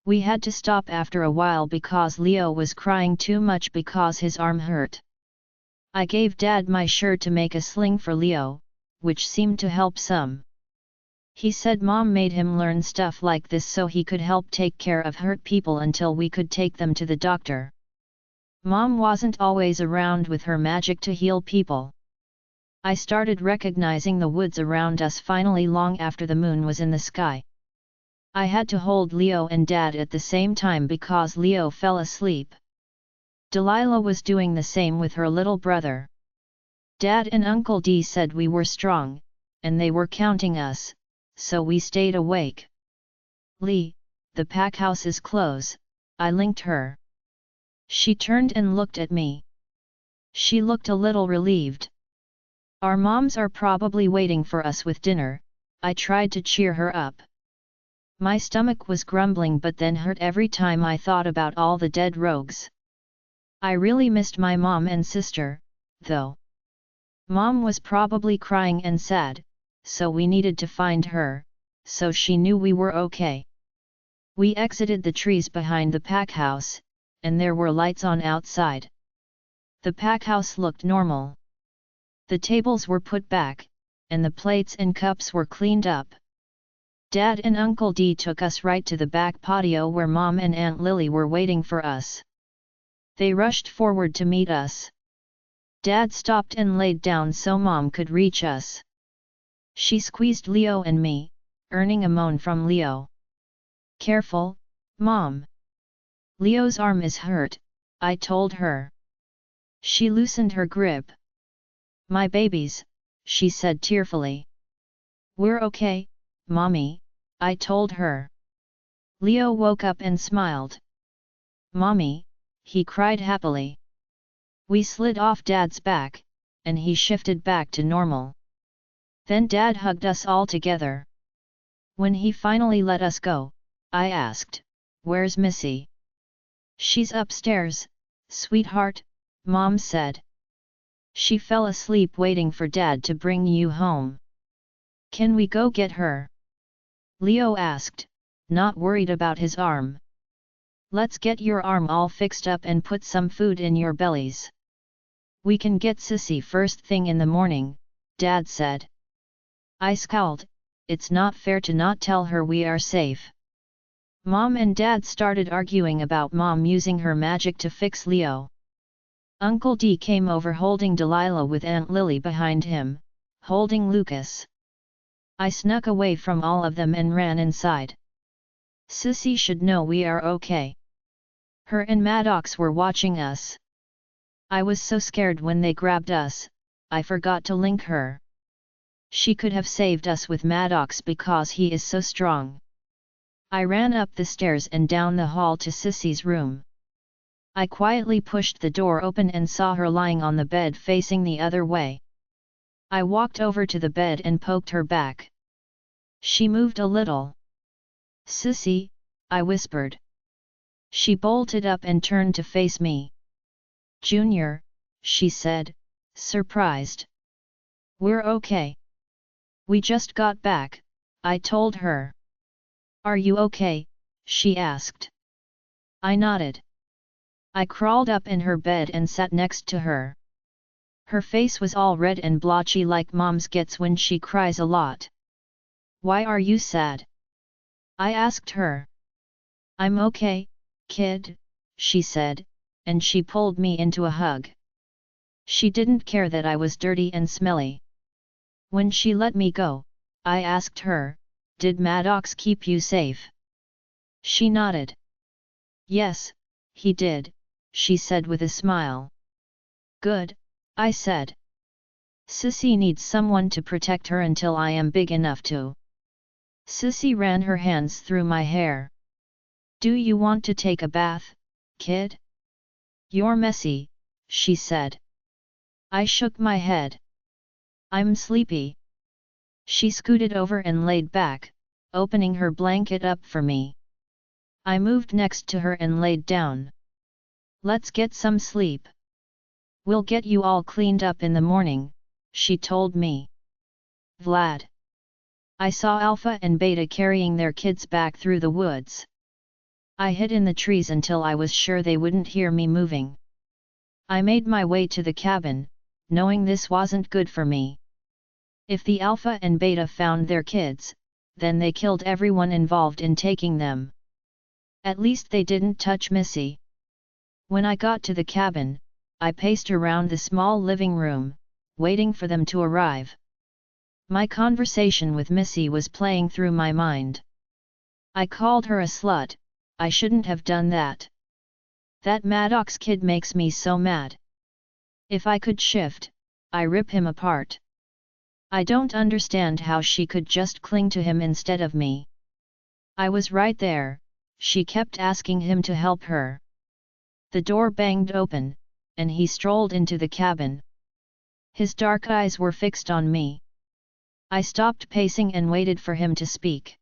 A: We had to stop after a while because Leo was crying too much because his arm hurt. I gave Dad my shirt to make a sling for Leo, which seemed to help some. He said Mom made him learn stuff like this so he could help take care of hurt people until we could take them to the doctor. Mom wasn't always around with her magic to heal people. I started recognizing the woods around us finally long after the moon was in the sky. I had to hold Leo and Dad at the same time because Leo fell asleep. Delilah was doing the same with her little brother. Dad and Uncle D said we were strong, and they were counting us, so we stayed awake. Lee, the pack house is close, I linked her. She turned and looked at me. She looked a little relieved. Our moms are probably waiting for us with dinner, I tried to cheer her up. My stomach was grumbling but then hurt every time I thought about all the dead rogues. I really missed my mom and sister, though. Mom was probably crying and sad, so we needed to find her, so she knew we were okay. We exited the trees behind the pack house, and there were lights on outside. The pack house looked normal. The tables were put back, and the plates and cups were cleaned up. Dad and Uncle D took us right to the back patio where Mom and Aunt Lily were waiting for us. They rushed forward to meet us. Dad stopped and laid down so Mom could reach us. She squeezed Leo and me, earning a moan from Leo. Careful, Mom. Leo's arm is hurt, I told her. She loosened her grip. My babies, she said tearfully. We're okay, Mommy, I told her. Leo woke up and smiled. Mommy, he cried happily. We slid off Dad's back, and he shifted back to normal. Then Dad hugged us all together. When he finally let us go, I asked, "Where's Missy?" She's upstairs, sweetheart, Mom said. She fell asleep waiting for Dad to bring you home. Can we go get her? Leo asked, not worried about his arm. Let's get your arm all fixed up and put some food in your bellies. We can get Sissy first thing in the morning, Dad said. I scowled, it's not fair to not tell her we are safe. Mom and Dad started arguing about Mom using her magic to fix Leo. Uncle D came over holding Delilah with Aunt Lily behind him, holding Lucas. I snuck away from all of them and ran inside. Sissy should know we are okay. Her and Maddox were watching us. I was so scared when they grabbed us, I forgot to link her. She could have saved us with Maddox because he is so strong. I ran up the stairs and down the hall to Sissy's room. I quietly pushed the door open and saw her lying on the bed facing the other way. I walked over to the bed and poked her back. She moved a little. Sissy, I whispered. She bolted up and turned to face me. Junior, she said, surprised. We're okay. We just got back, I told her. Are you okay? She asked. I nodded. I crawled up in her bed and sat next to her. Her face was all red and blotchy like Mom's gets when she cries a lot. Why are you sad? I asked her. I'm okay, kid, she said, and she pulled me into a hug. She didn't care that I was dirty and smelly. When she let me go, I asked her, did Maddox keep you safe? She nodded. Yes, he did, she said with a smile. Good, I said. Sissy needs someone to protect her until I am big enough to. Sissy ran her hands through my hair. Do you want to take a bath, kid? You're messy, she said. I shook my head. I'm sleepy. She scooted over and laid back, opening her blanket up for me. I moved next to her and laid down. Let's get some sleep. We'll get you all cleaned up in the morning, she told me. Vlad. I saw Alpha and Beta carrying their kids back through the woods. I hid in the trees until I was sure they wouldn't hear me moving. I made my way to the cabin, knowing this wasn't good for me. If the Alpha and Beta found their kids, then they killed everyone involved in taking them. At least they didn't touch Missy. When I got to the cabin, I paced around the small living room, waiting for them to arrive. My conversation with Missy was playing through my mind. I called her a slut. I shouldn't have done that. That Maddox kid makes me so mad. If I could shift, I rip him apart. I don't understand how she could just cling to him instead of me. I was right there, she kept asking him to help her. The door banged open, and he strolled into the cabin. His dark eyes were fixed on me. I stopped pacing and waited for him to speak.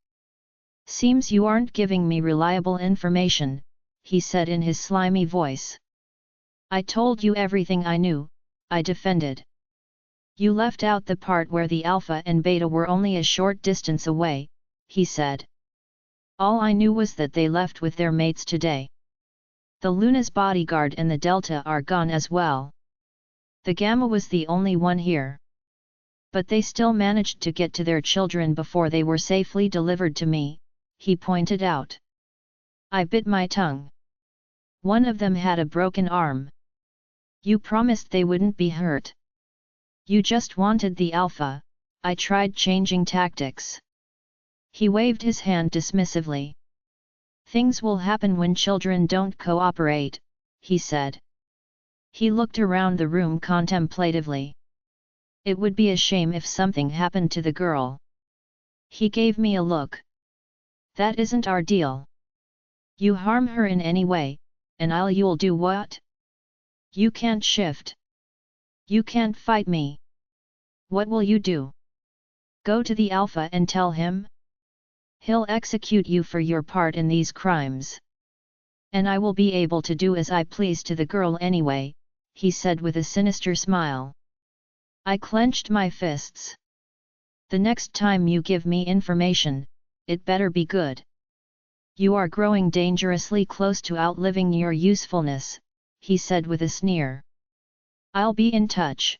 A: Seems you aren't giving me reliable information, he said in his slimy voice. I told you everything I knew, I defended. You left out the part where the Alpha and Beta were only a short distance away, he said. All I knew was that they left with their mates today. The Luna's bodyguard and the Delta are gone as well. The Gamma was the only one here. But they still managed to get to their children before they were safely delivered to me, he pointed out. I bit my tongue. One of them had a broken arm. You promised they wouldn't be hurt. You just wanted the Alpha, I tried changing tactics. He waved his hand dismissively. Things will happen when children don't cooperate, he said. He looked around the room contemplatively. It would be a shame if something happened to the girl. He gave me a look. That isn't our deal. You harm her in any way, and you'll do what? You can't shift. You can't fight me. What will you do? Go to the Alpha and tell him? He'll execute you for your part in these crimes. And I will be able to do as I please to the girl anyway, he said with a sinister smile. I clenched my fists. The next time you give me information, it better be good. You are growing dangerously close to outliving your usefulness, he said with a sneer. I'll be in touch.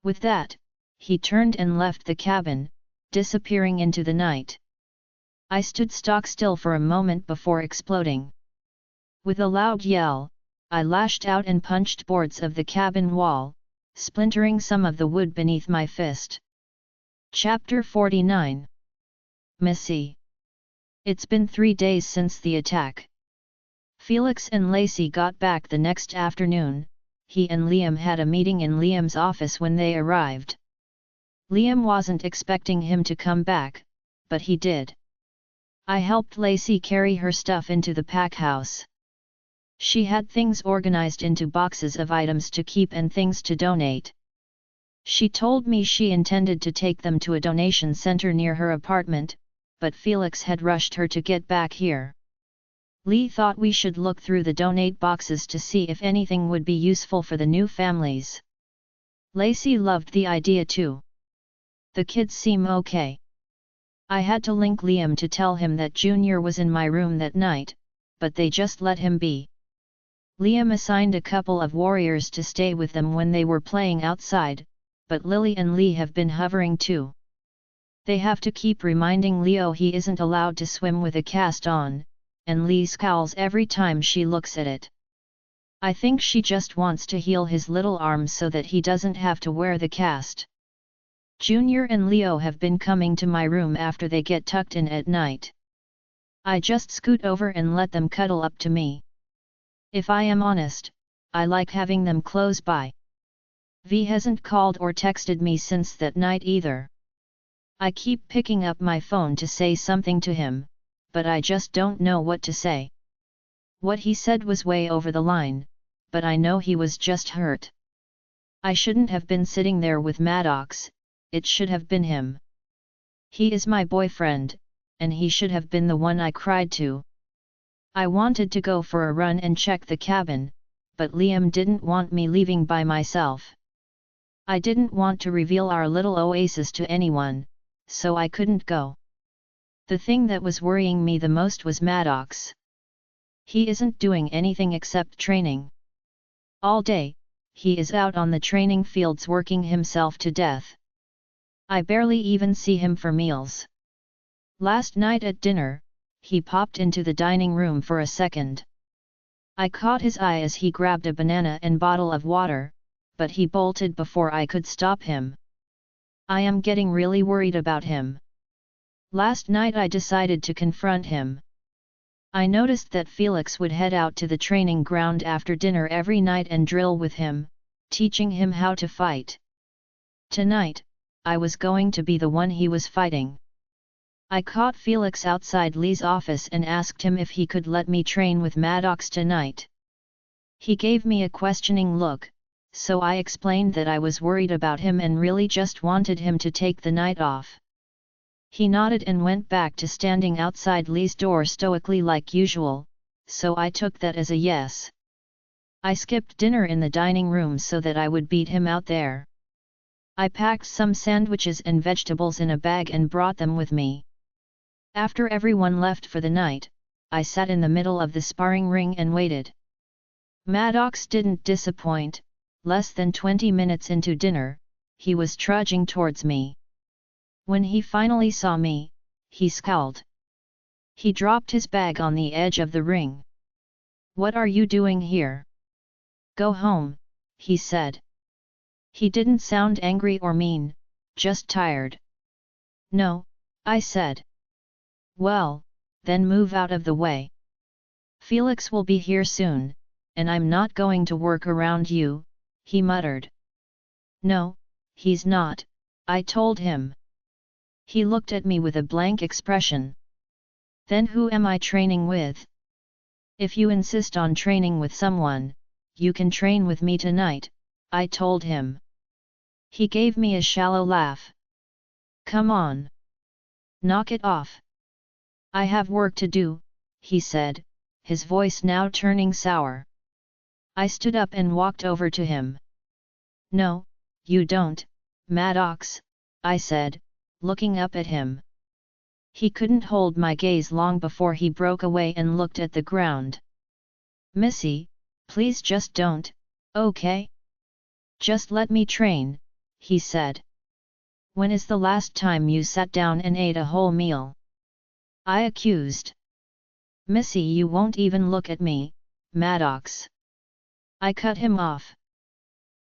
A: With that, he turned and left the cabin, disappearing into the night. I stood stock still for a moment before exploding. With a loud yell, I lashed out and punched boards of the cabin wall, splintering some of the wood beneath my fist. Chapter 49. Missy. It's been 3 days since the attack. Felix and Lacey got back the next afternoon. He and Liam had a meeting in Liam's office when they arrived. Liam wasn't expecting him to come back, but he did. I helped Lacey carry her stuff into the pack house. She had things organized into boxes of items to keep and things to donate. She told me she intended to take them to a donation center near her apartment, but Felix had rushed her to get back here. Lee thought we should look through the donate boxes to see if anything would be useful for the new families. Lacey loved the idea too. The kids seem okay. I had to link Liam to tell him that Junior was in my room that night, but they just let him be. Liam assigned a couple of warriors to stay with them when they were playing outside, but Lily and Lee have been hovering too. They have to keep reminding Leo he isn't allowed to swim with a cast on, and Lee scowls every time she looks at it. I think she just wants to heal his little arms so that he doesn't have to wear the cast. Junior and Leo have been coming to my room after they get tucked in at night. I just scoot over and let them cuddle up to me. If I am honest, I like having them close by. V hasn't called or texted me since that night either. I keep picking up my phone to say something to him, but I just don't know what to say. What he said was way over the line, but I know he was just hurt. I shouldn't have been sitting there with Maddox, it should have been him. He is my boyfriend, and he should have been the one I cried to. I wanted to go for a run and check the cabin, but Liam didn't want me leaving by myself. I didn't want to reveal our little oasis to anyone, so I couldn't go. The thing that was worrying me the most was Maddox. He isn't doing anything except training. All day, he is out on the training fields working himself to death. I barely even see him for meals. Last night at dinner, he popped into the dining room for a second. I caught his eye as he grabbed a banana and bottle of water, but he bolted before I could stop him. I am getting really worried about him. Last night I decided to confront him. I noticed that Felix would head out to the training ground after dinner every night and drill with him, teaching him how to fight. Tonight, I was going to be the one he was fighting. I caught Felix outside Lee's office and asked him if he could let me train with Maddox tonight. He gave me a questioning look, so I explained that I was worried about him and really just wanted him to take the night off. He nodded and went back to standing outside Lee's door stoically like usual, so I took that as a yes. I skipped dinner in the dining room so that I would beat him out there. I packed some sandwiches and vegetables in a bag and brought them with me. After everyone left for the night, I sat in the middle of the sparring ring and waited. Maddox didn't disappoint. Less than 20 minutes into dinner, he was trudging towards me. When he finally saw me, he scowled. He dropped his bag on the edge of the ring. "What are you doing here?" "Go home," he said. He didn't sound angry or mean, just tired. "No," I said. Well, then move out of the way. Felix will be here soon, and I'm not going to work around you, he muttered. No, he's not, I told him. He looked at me with a blank expression. Then who am I training with? If you insist on training with someone, you can train with me tonight, I told him. He gave me a shallow laugh. Come on. Knock it off. I have work to do, he said, his voice now turning sour. I stood up and walked over to him. No, you don't, Maddox, I said, looking up at him. He couldn't hold my gaze long before he broke away and looked at the ground. Missy, please just don't, okay? Just let me train, he said. When is the last time you sat down and ate a whole meal? I accused. Missy, you won't even look at me, Maddox. I cut him off.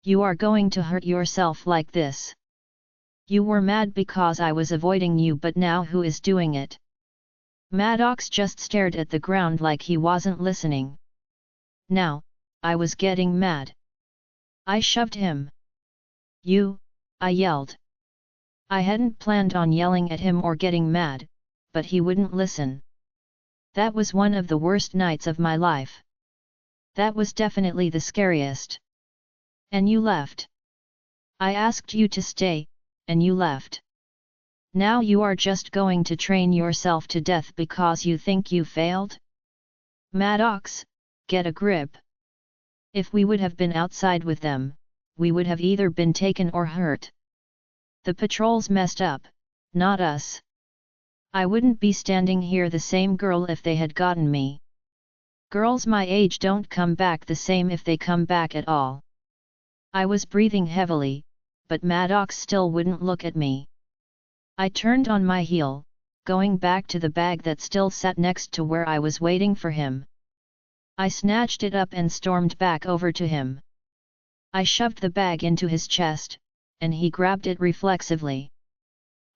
A: You are going to hurt yourself like this. You were mad because I was avoiding you, but now who is doing it? Maddox just stared at the ground like he wasn't listening. Now, I was getting mad. I shoved him. You, I yelled. I hadn't planned on yelling at him or getting mad, but he wouldn't listen. That was one of the worst nights of my life. That was definitely the scariest. And you left. I asked you to stay, and you left. Now you are just going to train yourself to death because you think you failed? Maddox, get a grip. If we would have been outside with them, we would have either been taken or hurt. The patrols messed up, not us. I wouldn't be standing here the same girl if they had gotten me. Girls my age don't come back the same if they come back at all. I was breathing heavily, but Maddox still wouldn't look at me. I turned on my heel, going back to the bag that still sat next to where I was waiting for him. I snatched it up and stormed back over to him. I shoved the bag into his chest, and he grabbed it reflexively.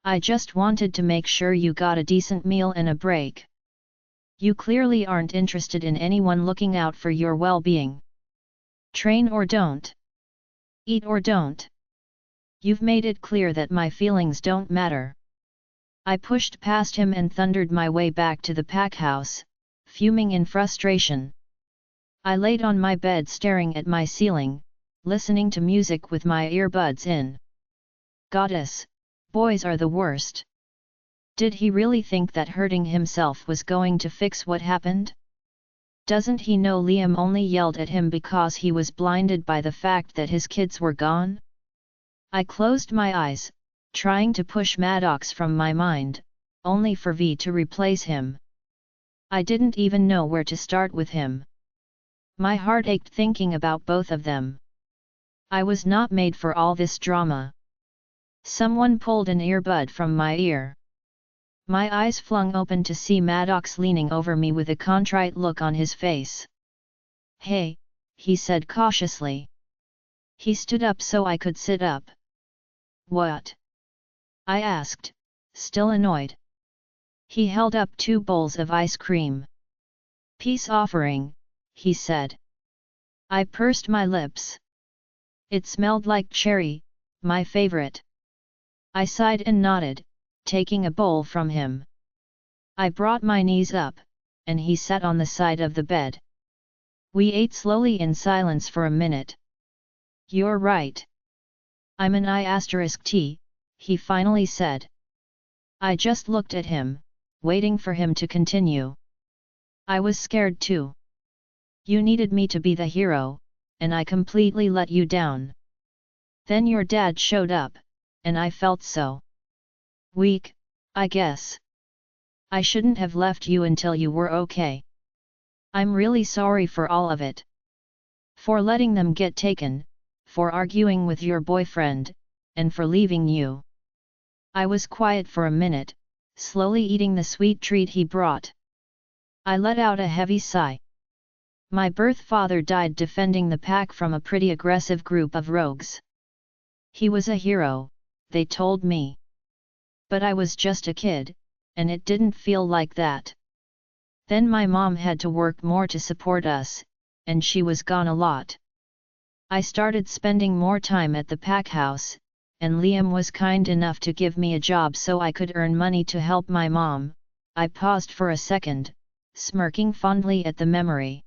A: I just wanted to make sure you got a decent meal and a break. You clearly aren't interested in anyone looking out for your well-being. Train or don't. Eat or don't. You've made it clear that my feelings don't matter. I pushed past him and thundered my way back to the pack house, fuming in frustration. I laid on my bed staring at my ceiling, listening to music with my earbuds in. Goddess, boys are the worst. Did he really think that hurting himself was going to fix what happened? Doesn't he know Liam only yelled at him because he was blinded by the fact that his kids were gone? I closed my eyes, trying to push Maddox from my mind, only for V to replace him. I didn't even know where to start with him. My heart ached thinking about both of them. I was not made for all this drama. Someone pulled an earbud from my ear. My eyes flung open to see Maddox leaning over me with a contrite look on his face. Hey, he said cautiously. He stood up so I could sit up. What? I asked, still annoyed. He held up 2 bowls of ice cream. Peace offering, he said. I pursed my lips. It smelled like cherry, my favorite. I sighed and nodded, taking a bowl from him. I brought my knees up, and he sat on the side of the bed. We ate slowly in silence for a minute. You're right. I'm an I*T, he finally said. I just looked at him, waiting for him to continue. I was scared too. You needed me to be the hero, and I completely let you down. Then your dad showed up, and I felt so weak, I guess. I shouldn't have left you until you were okay. I'm really sorry for all of it. For letting them get taken, for arguing with your boyfriend, and for leaving you. I was quiet for a minute, slowly eating the sweet treat he brought. I let out a heavy sigh. My birth father died defending the pack from a pretty aggressive group of rogues. He was a hero, they told me. But I was just a kid, and it didn't feel like that. Then my mom had to work more to support us, and she was gone a lot. I started spending more time at the pack house, and Liam was kind enough to give me a job so I could earn money to help my mom. I paused for a second, smirking fondly at the memory.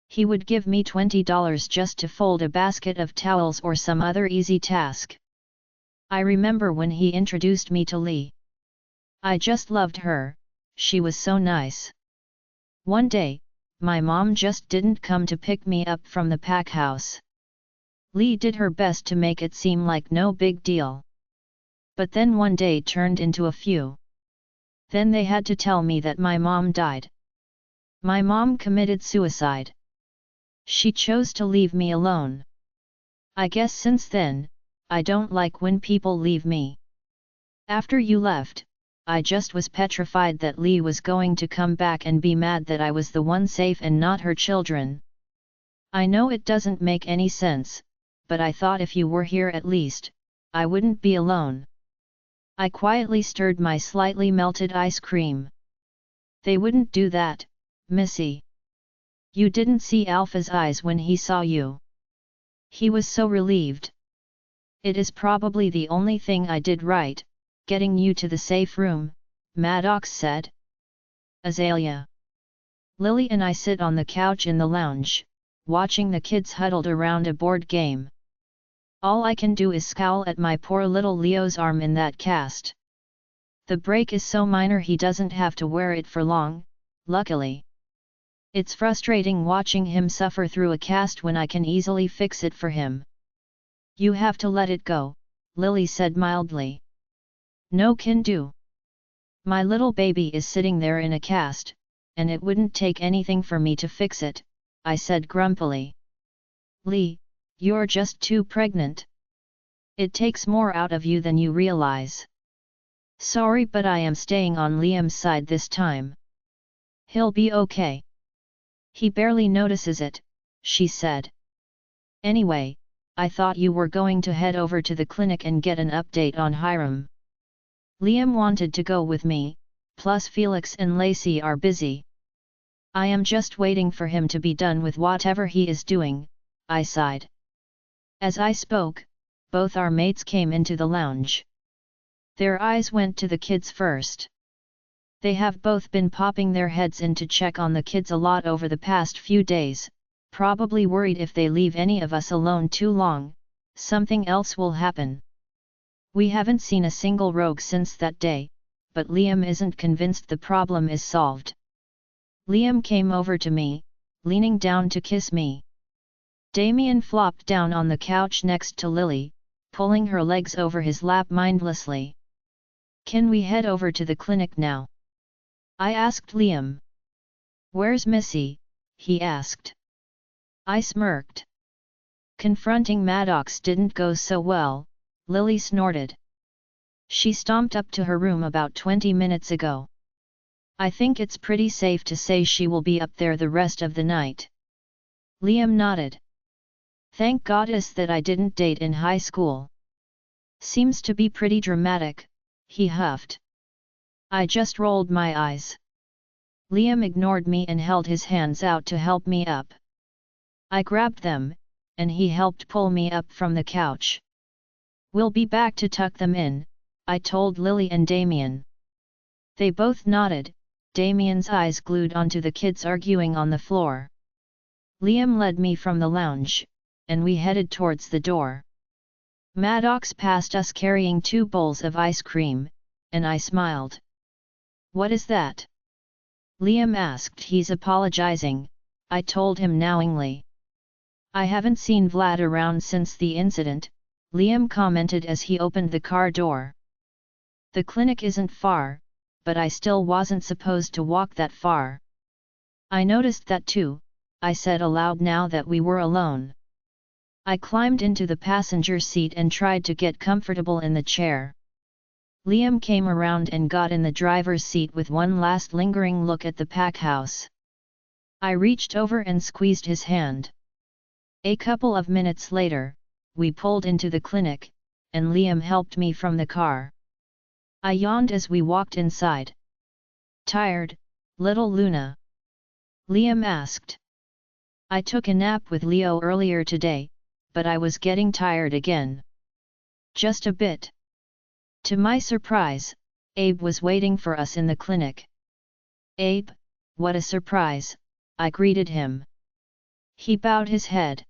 A: He would give me $20 just to fold a basket of towels or some other easy task. I remember when he introduced me to Lee. I just loved her, she was so nice. One day, my mom just didn't come to pick me up from the pack house. Lee did her best to make it seem like no big deal. But then one day turned into a few. Then they had to tell me that my mom died. My mom committed suicide. She chose to leave me alone. I guess since then, I don't like when people leave me. After you left, I just was petrified that Lee was going to come back and be mad that I was the one safe and not her children. I know it doesn't make any sense, but I thought if you were here at least, I wouldn't be alone. I quietly stirred my slightly melted ice cream. They wouldn't do that, Missy. You didn't see Alpha's eyes when he saw you. He was so relieved. It is probably the only thing I did right, getting you to the safe room, Maddox said. Azalea. Lily and I sit on the couch in the lounge, watching the kids huddled around a board game. All I can do is scowl at my poor little Leo's arm in that cast. The break is so minor he doesn't have to wear it for long, luckily. It's frustrating watching him suffer through a cast when I can easily fix it for him. You have to let it go, Lily said mildly. No can do. My little baby is sitting there in a cast, and it wouldn't take anything for me to fix it, I said grumpily. Lee, you're just too pregnant. It takes more out of you than you realize. Sorry, but I am staying on Liam's side this time. He'll be okay. He barely notices it, she said. Anyway, I thought you were going to head over to the clinic and get an update on Hiram. Liam wanted to go with me, plus Felix and Lacey are busy. I am just waiting for him to be done with whatever he is doing, I sighed. As I spoke, both our mates came into the lounge. Their eyes went to the kids first. They have both been popping their heads in to check on the kids a lot over the past few days, probably worried if they leave any of us alone too long, something else will happen. We haven't seen a single rogue since that day, but Liam isn't convinced the problem is solved. Liam came over to me, leaning down to kiss me. Damien flopped down on the couch next to Lily, pulling her legs over his lap mindlessly. Can we head over to the clinic now? I asked Liam. Where's Missy? He asked. I smirked. Confronting Maddox didn't go so well, Lily snorted. She stomped up to her room about 20 minutes ago. I think it's pretty safe to say she will be up there the rest of the night. Liam nodded. Thank goddess that I didn't date in high school. Seems to be pretty dramatic, he huffed. I just rolled my eyes. Liam ignored me and held his hands out to help me up. I grabbed them, and he helped pull me up from the couch. We'll be back to tuck them in, I told Lily and Damien. They both nodded, Damien's eyes glued onto the kids arguing on the floor. Liam led me from the lounge, and we headed towards the door. Maddox passed us carrying 2 bowls of ice cream, and I smiled. What is that? Liam asked. He's apologizing, I told him knowingly. I haven't seen Vlad around since the incident, Liam commented as he opened the car door. The clinic isn't far, but I still wasn't supposed to walk that far. I noticed that too, I said aloud now that we were alone. I climbed into the passenger seat and tried to get comfortable in the chair. Liam came around and got in the driver's seat with one last lingering look at the pack house. I reached over and squeezed his hand. A couple of minutes later, we pulled into the clinic, and Liam helped me from the car. I yawned as we walked inside. Tired, little Luna? Liam asked. I took a nap with Leo earlier today, but I was getting tired again. Just a bit. To my surprise, Abe was waiting for us in the clinic. Abe, what a surprise, I greeted him. He bowed his head.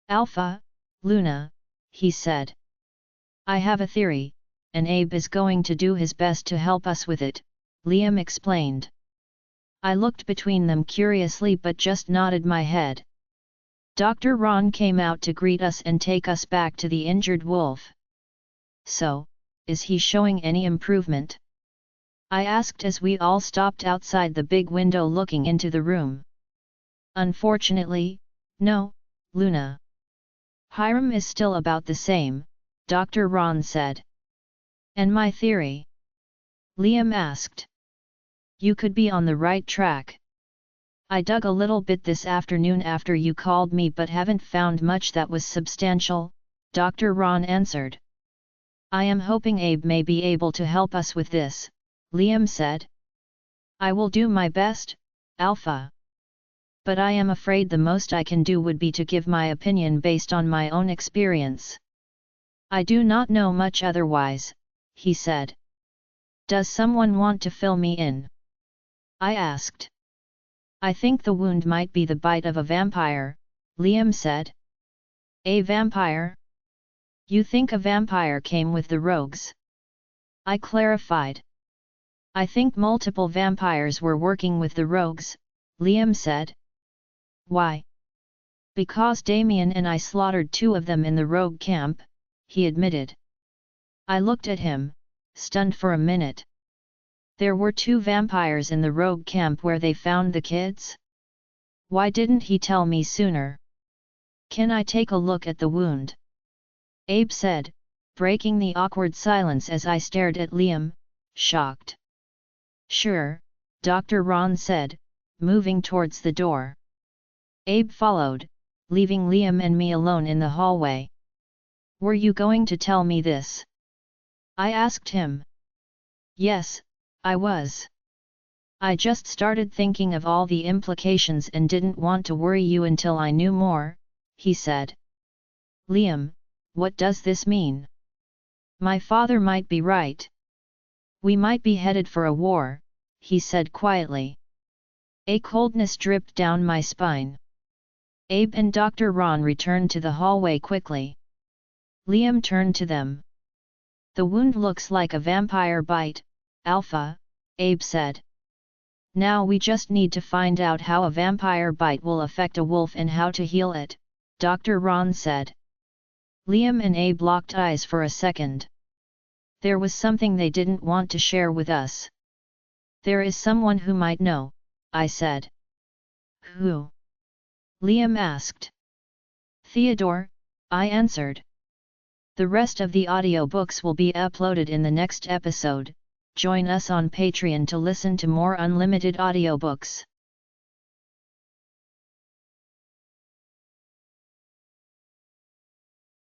A: Alpha, Luna, he said. I have a theory, and Abe is going to do his best to help us with it, Liam explained. I looked between them curiously but just nodded my head. Dr. Ron came out to greet us and take us back to the injured wolf. So, is he showing any improvement? I asked as we all stopped outside the big window looking into the room. Unfortunately, no, Luna. Hiram is still about the same, Dr. Ron said. And my theory? Liam asked. You could be on the right track. I dug a little bit this afternoon after you called me but haven't found much that was substantial, Dr. Ron answered. I am hoping Abe may be able to help us with this, Liam said. I will do my best, Alpha. But I am afraid the most I can do would be to give my opinion based on my own experience. I do not know much otherwise, he said. Does someone want to fill me in? I asked. I think the wound might be the bite of a vampire, Liam said. A vampire? You think a vampire came with the rogues? I clarified. I think multiple vampires were working with the rogues, Liam said. Why? Because Damien and I slaughtered 2 of them in the rogue camp, he admitted. I looked at him, stunned for a minute. There were 2 vampires in the rogue camp where they found the kids? Why didn't he tell me sooner? Can I take a look at the wound? Abe said, breaking the awkward silence as I stared at Liam, shocked. Sure, Dr. Ron said, moving towards the door. Abe followed, leaving Liam and me alone in the hallway. Were you going to tell me this? I asked him. Yes, I was. I just started thinking of all the implications and didn't want to worry you until I knew more, he said. Liam, what does this mean? My father might be right. We might be headed for a war, he said quietly. A coldness dripped down my spine. Abe and Dr. Ron returned to the hallway quickly. Liam turned to them. The wound looks like a vampire bite, Alpha, Abe said. Now we just need to find out how a vampire bite will affect a wolf and how to heal it, Dr. Ron said. Liam and Abe locked eyes for a second. There was something they didn't want to share with us. There is someone who might know, I said. Who? Liam asked. Theodore, I answered. The rest of the audiobooks will be uploaded in the next episode. Join us on Patreon to listen to more unlimited audiobooks.